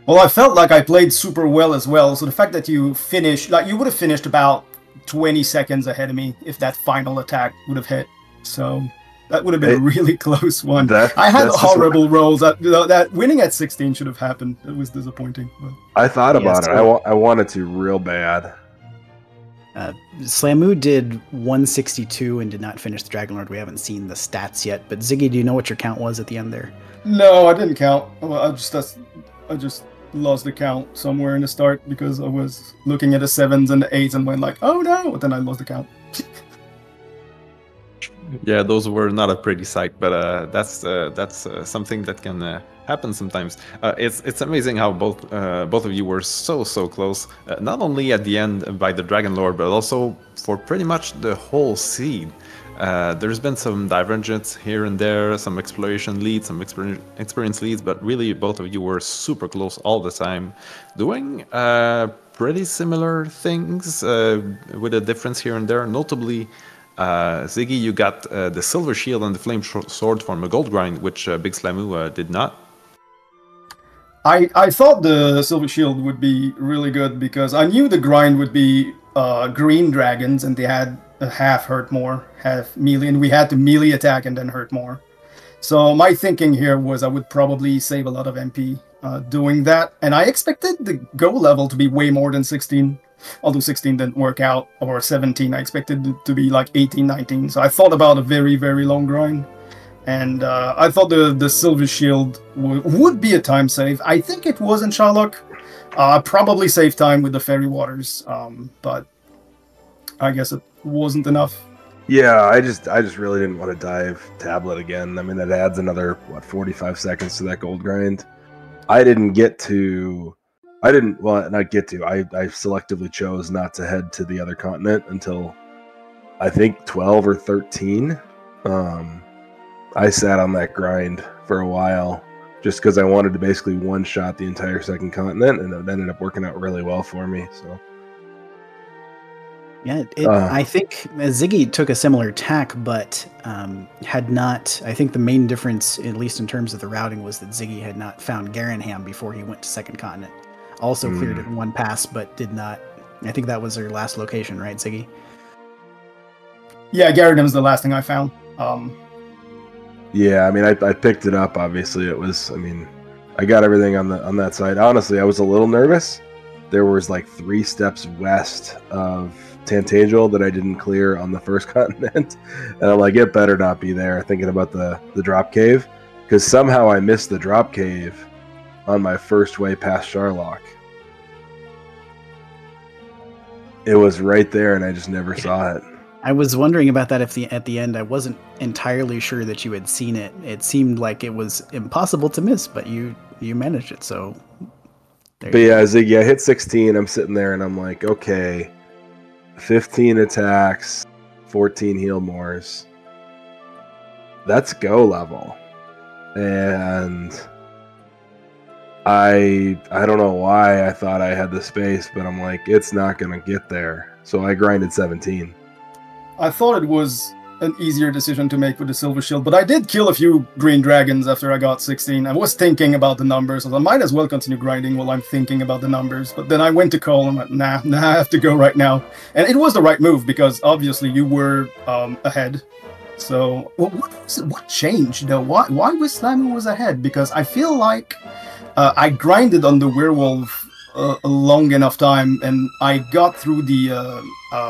Well, I felt like I played super well as well, so the fact that you finished, you would have finished about 20 seconds ahead of me if that final attack would have hit. So that would have been a really close one. I had horrible rolls. That winning at 16 should have happened. It was disappointing. But. I thought about it. I wanted to real bad. Slamu did 162 and did not finish the Dragon Lord. We haven't seen the stats yet, but Ziggy, do you know what your count was at the end there? No, I didn't count. I just lost the count somewhere in the start because I was looking at the 7s and the 8s and went like, oh no, but then I lost the count. Yeah, those were not a pretty sight, but that's something that can happen sometimes. It's amazing how both of you were so close, not only at the end by the Dragon Lord, but also for pretty much the whole seed. There's been some divergence here and there, some exploration leads, some experience leads, but really both of you were super close all the time, doing pretty similar things with a difference here and there. Notably, Ziggy, you got the Silver Shield and the Flame Sword from a gold grind, which Big Slamu did not. I thought the Silver Shield would be really good because I knew the grind would be green dragons and they had half hurt more, half melee, and we had to melee attack and then hurt more. So my thinking here was I would probably save a lot of MP doing that, and I expected the go level to be way more than 16. Although 16 didn't work out, or 17, I expected it to be like 18, 19. So I thought about a very, very long grind. And I thought the Silver Shield would be a time save. I think it was in Sherlock. Probably save time with the Fairy Waters. But I guess it wasn't enough. Yeah, I just really didn't want to dive Tablet again. I mean, that adds another, 45 seconds to that gold grind. I selectively chose not to head to the other continent until I think 12 or 13. I sat on that grind for a while just because I wanted to basically one-shot the entire second continent, and it ended up working out really well for me. So, yeah, I think Ziggy took a similar tack, but had not. I think the main difference, at least in terms of the routing, was that Ziggy had not found Garanham before he went to second continent. Also cleared it in one pass, but did not. I think that was their last location, right, Ziggy? Yeah, Garanham's the last thing I found. Yeah, I mean, I picked it up. Obviously, it was. I mean, I got everything on that side. Honestly, I was a little nervous. There was like 3 steps west of Tantangel that I didn't clear on the first continent, and I'm like, it better not be there. Thinking about the drop cave, because somehow I missed the drop cave on my first way past Sharlock. It was right there, and I just never saw it. I was wondering about that at the end I wasn't entirely sure that you had seen it. It seemed like it was impossible to miss, but you managed it, so... But yeah, Ziggy, I hit 16, I'm sitting there, and I'm like, okay, 15 attacks, 14 heal mores. That's go level. And... I don't know why I thought I had the space, but I'm like, it's not going to get there. So I grinded 17. I thought it was an easier decision to make with the Silver Shield, but I did kill a few green dragons after I got 16. I was thinking about the numbers, so I might as well continue grinding while I'm thinking about the numbers. But then I went to call and went, nah, I have to go right now. And it was the right move, because obviously you were ahead. So what changed though? Why was Slamu was ahead? Because I feel like I grinded on the werewolf a long enough time, and I got through the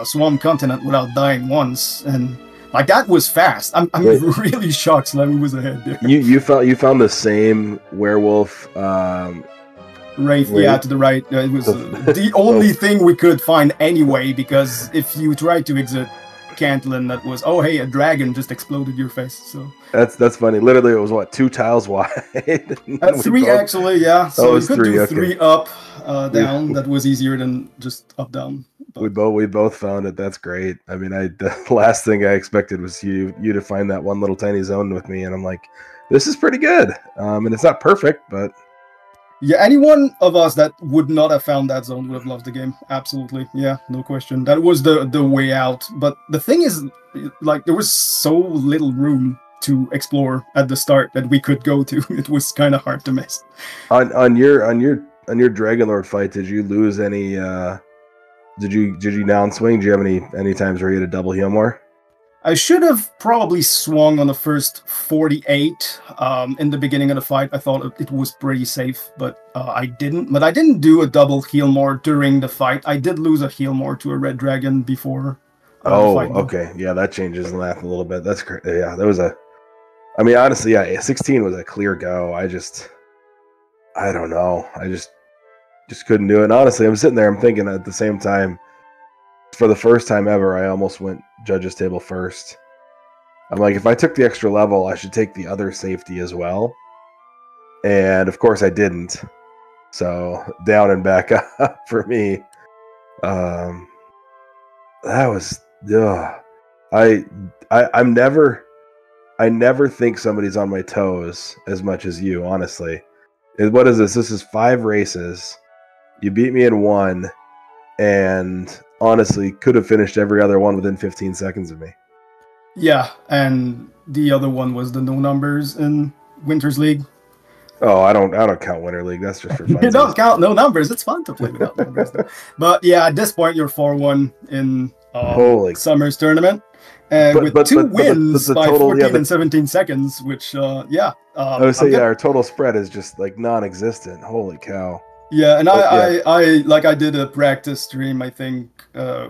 Swamp Continent without dying once, and like that was fast. I'm really shocked Slamu was ahead there. You found the same werewolf Wraith, yeah, to the right. It was the only thing we could find anyway, because if you tried to exit Cantlin, that was, oh hey, a dragon just exploded your face. So that's funny. Literally, it was what, 2 tiles wide. 3 actually, yeah. So you could do okay. 3 up, down. That was easier than just up down. But we both found it. That's great. I mean, the last thing I expected was you to find that one little tiny zone with me, and I'm like, this is pretty good. And it's not perfect, but yeah, anyone of us that would not have found that zone would have loved the game. Absolutely. Yeah, no question. That was the way out. But the thing is, like, there was so little room to explore at the start that we could go to. It was kind of hard to miss. On your Dragonlord fight, did you lose any did you downswing? Do you have any times where you had a double heal more? I should have probably swung on the first 48 in the beginning of the fight. I thought it was pretty safe, but I didn't. But I didn't do a double heal more during the fight. I did lose a heal more to a red dragon before. The fight. Okay. Yeah, that changes the math a little bit. That's great. Yeah, that was I mean, honestly, yeah, 16 was a clear go. I don't know. I just couldn't do it. And honestly, I'm sitting there, I'm thinking at the same time, for the first time ever, I almost went judges table first. I'm like, if I took the extra level, I should take the other safety as well. And of course I didn't. So down and back up for me. That was I never think somebody's on my toes as much as you, honestly. What is this? This is 5 races. You beat me in 1, and honestly could have finished every other one within 15 seconds of me. Yeah, and the other one was the no numbers in Winter's League. Oh, I don't count Winter League. That's just for fun. You don't count no numbers. It's fun to play without numbers. But yeah, at this point you're 4-1 in Summer's tournament. And with 2 wins by 14 and 17 seconds, which I would say our total spread is just like non-existent. Holy cow. Yeah, and I did a practice stream, I think,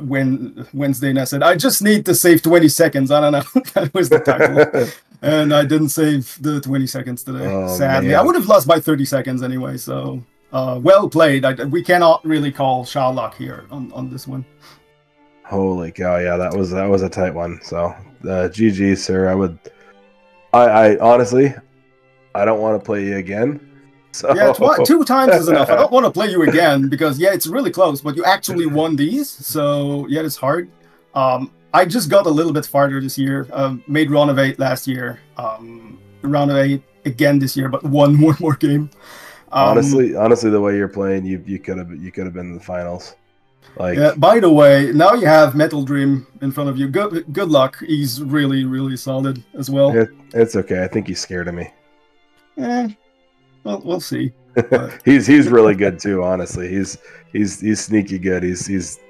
Wednesday, and I said, I just need to save 20 seconds. I don't know. That was the title. And I didn't save the 20 seconds today, sadly. Man. I would have lost by 30 seconds anyway, so well played. We cannot really call Sharlock here on this one. Holy cow, yeah, that was a tight one. So, GG, sir. I honestly, I don't want to play you again. So. Yeah, 2 times is enough. I don't want to play you again because, yeah, it's really close, but you actually won these. So, yeah, it's hard. I just got a little bit farther this year. Made round of 8 last year. Round of 8 again this year, but won one more game. Honestly, the way you're playing, you could have been in the finals. Like, yeah, by the way, now you have Metal Dream in front of you. Good luck. He's really, really solid as well. It's okay. I think he's scared of me. Well, we'll see. he's really good too. Honestly, he's sneaky good. He's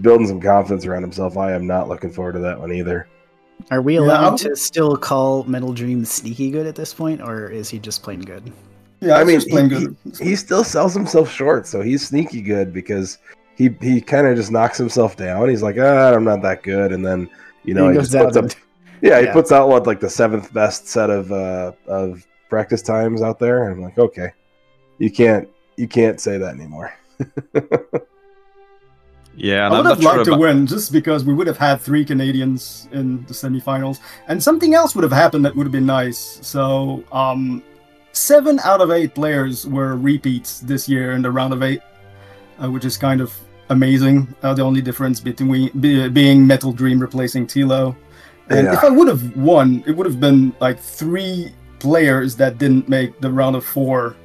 building some confidence around himself. I am not looking forward to that one either. Are we Yeah, allowed to still call Metal Dream sneaky good at this point, or is he just plain good? Yeah, I mean, just plain good. he still sells himself short, so he's sneaky good because he kind of just knocks himself down. He's like, I'm not that good, and then he goes just puts out up. He puts out like the 7th best set of practice times out there, and I'm like, okay, you can't say that anymore. Yeah, I and would I'm have not sure liked to about. win just because we would have had 3 Canadians in the semifinals, and something else would have happened that would have been nice. So, 7 out of 8 players were repeats this year in the round of 8, which is kind of amazing. The only difference between being Metal Dream replacing Tilo. And if I would have won, it would have been like 3 players that didn't make the round of 4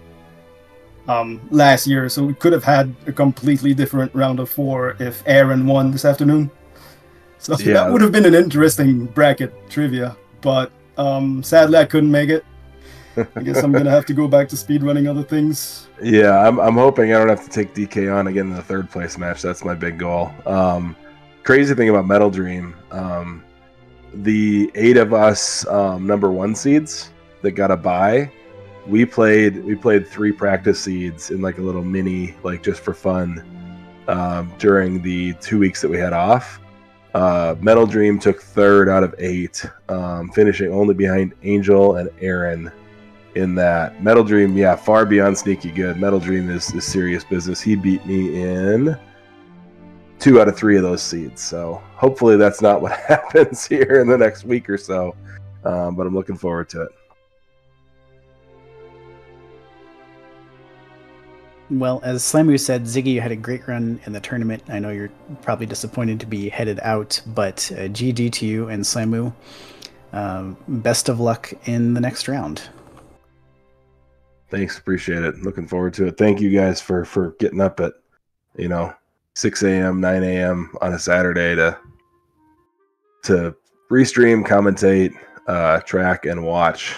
last year. So we could have had a completely different round of 4 if Aaron won this afternoon. So that would have been an interesting bracket trivia. But sadly, I couldn't make it. I guess I'm gonna have to go back to speedrunning other things. Yeah, I'm hoping I don't have to take DK on again in the 3rd place match. That's my big goal. Crazy thing about Metal Dream, the 8 of us number 1 seeds that got a bye, we played 3 practice seeds in like a little mini, like just for fun, during the 2 weeks that we had off. Metal Dream took 3rd out of 8, finishing only behind Angel and Aaron in that. Metal Dream, far beyond sneaky good. Metal Dream is serious business. He beat me in 2 out of 3 of those seeds. So hopefully that's not what happens here in the next week or so. But I'm looking forward to it. Well, as Slamu said, Ziggy, you had a great run in the tournament. I know you're probably disappointed to be headed out, but GG to you and Slamu. Best of luck in the next round. Thanks, appreciate it. Looking forward to it. Thank you guys for getting up at 6 a.m., 9 a.m. on a Saturday to restream, commentate, track, and watch.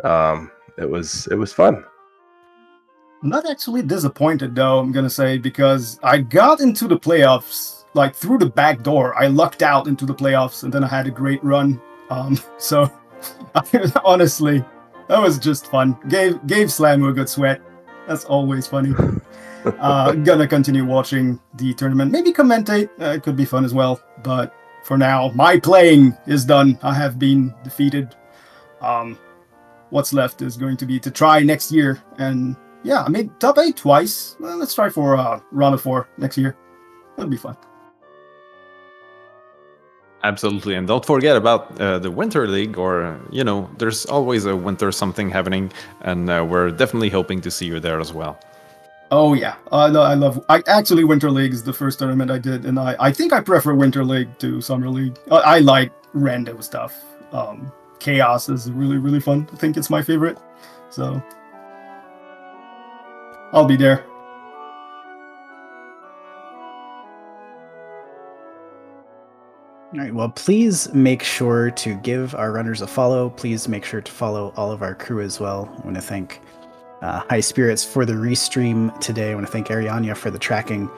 It was fun. I'm not actually disappointed though, I'm gonna say, because I got into the playoffs like through the back door. I lucked out into the playoffs, and then I had a great run. So honestly, that was just fun. Gave Slamu a good sweat. That's always funny. Gonna continue watching the tournament. Maybe commentate. It could be fun as well. But for now, my playing is done. I have been defeated. What's left is going to be to try next year. And yeah, I made top 8 twice. Well, let's try for round of 4 next year. That'll be fun. Absolutely, and don't forget about the Winter League, or there's always a winter something happening, and we're definitely hoping to see you there as well. Oh yeah, actually Winter League is the first tournament I did, and I think I prefer Winter League to Summer League. I like random stuff. Chaos is really fun. I think it's my favorite, so I'll be there. All right, well, please make sure to give our runners a follow. Please make sure to follow all of our crew as well. I want to thank High Spirits for the restream today. I want to thank Ariania for the tracking.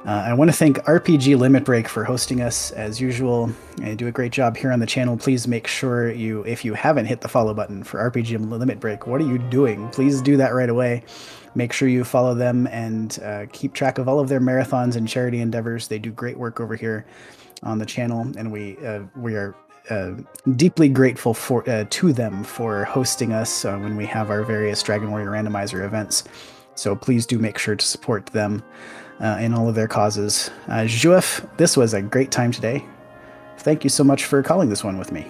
I want to thank RPG Limit Break for hosting us as usual. They do a great job here on the channel. Please make sure if you haven't hit the follow button for RPG Limit Break, what are you doing? Please do that right away. Make sure you follow them and keep track of all of their marathons and charity endeavors. They do great work over here on the channel, and we are deeply grateful to them for hosting us when we have our various Dragon Warrior Randomizer events. So please do make sure to support them in all of their causes. Juef, this was a great time today. Thank you so much for calling this one with me.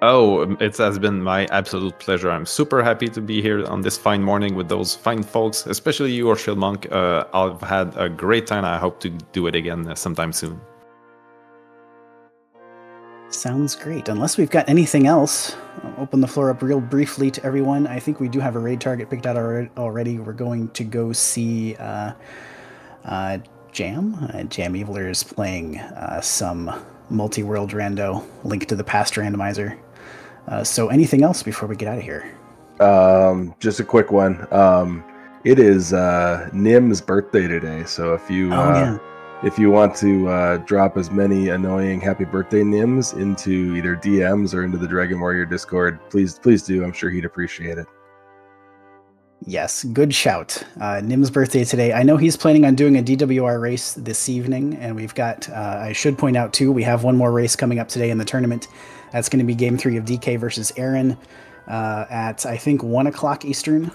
Oh, it has been my absolute pleasure. I'm super happy to be here on this fine morning with those fine folks, especially you, Orchil Monk. I've had a great time. I hope to do it again sometime soon. Sounds great. Unless we've got anything else, I'll open the floor up real briefly to everyone. I think we do have a raid target picked out already. We're going to go see Jam. Jam Eviler is playing some multi-world rando, Link to the Past randomizer. So anything else before we get out of here? Just a quick one. It is Nim's birthday today, so if you if you want to drop as many annoying happy birthday Nims into either DMs or into the Dragon Warrior Discord, please do. I'm sure he'd appreciate it. Yes, good shout. Nim's birthday today. I know he's planning on doing a DWR race this evening, and we've got, I should point out too, we have one more race coming up today in the tournament. That's going to be Game 3 of DK versus Aaron at, I think, 1 o'clock Eastern.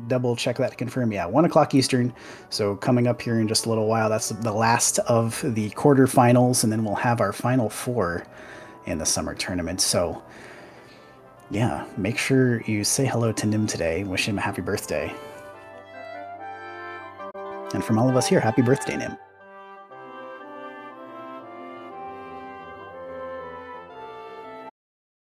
Double check that to confirm. Yeah, 1 o'clock Eastern. So coming up here in just a little while. That's the last of the quarterfinals, and then we'll have our final 4 in the summer tournament. So yeah, make sure you say hello to Nim today. Wish him a happy birthday. And from all of us here, happy birthday, Nim.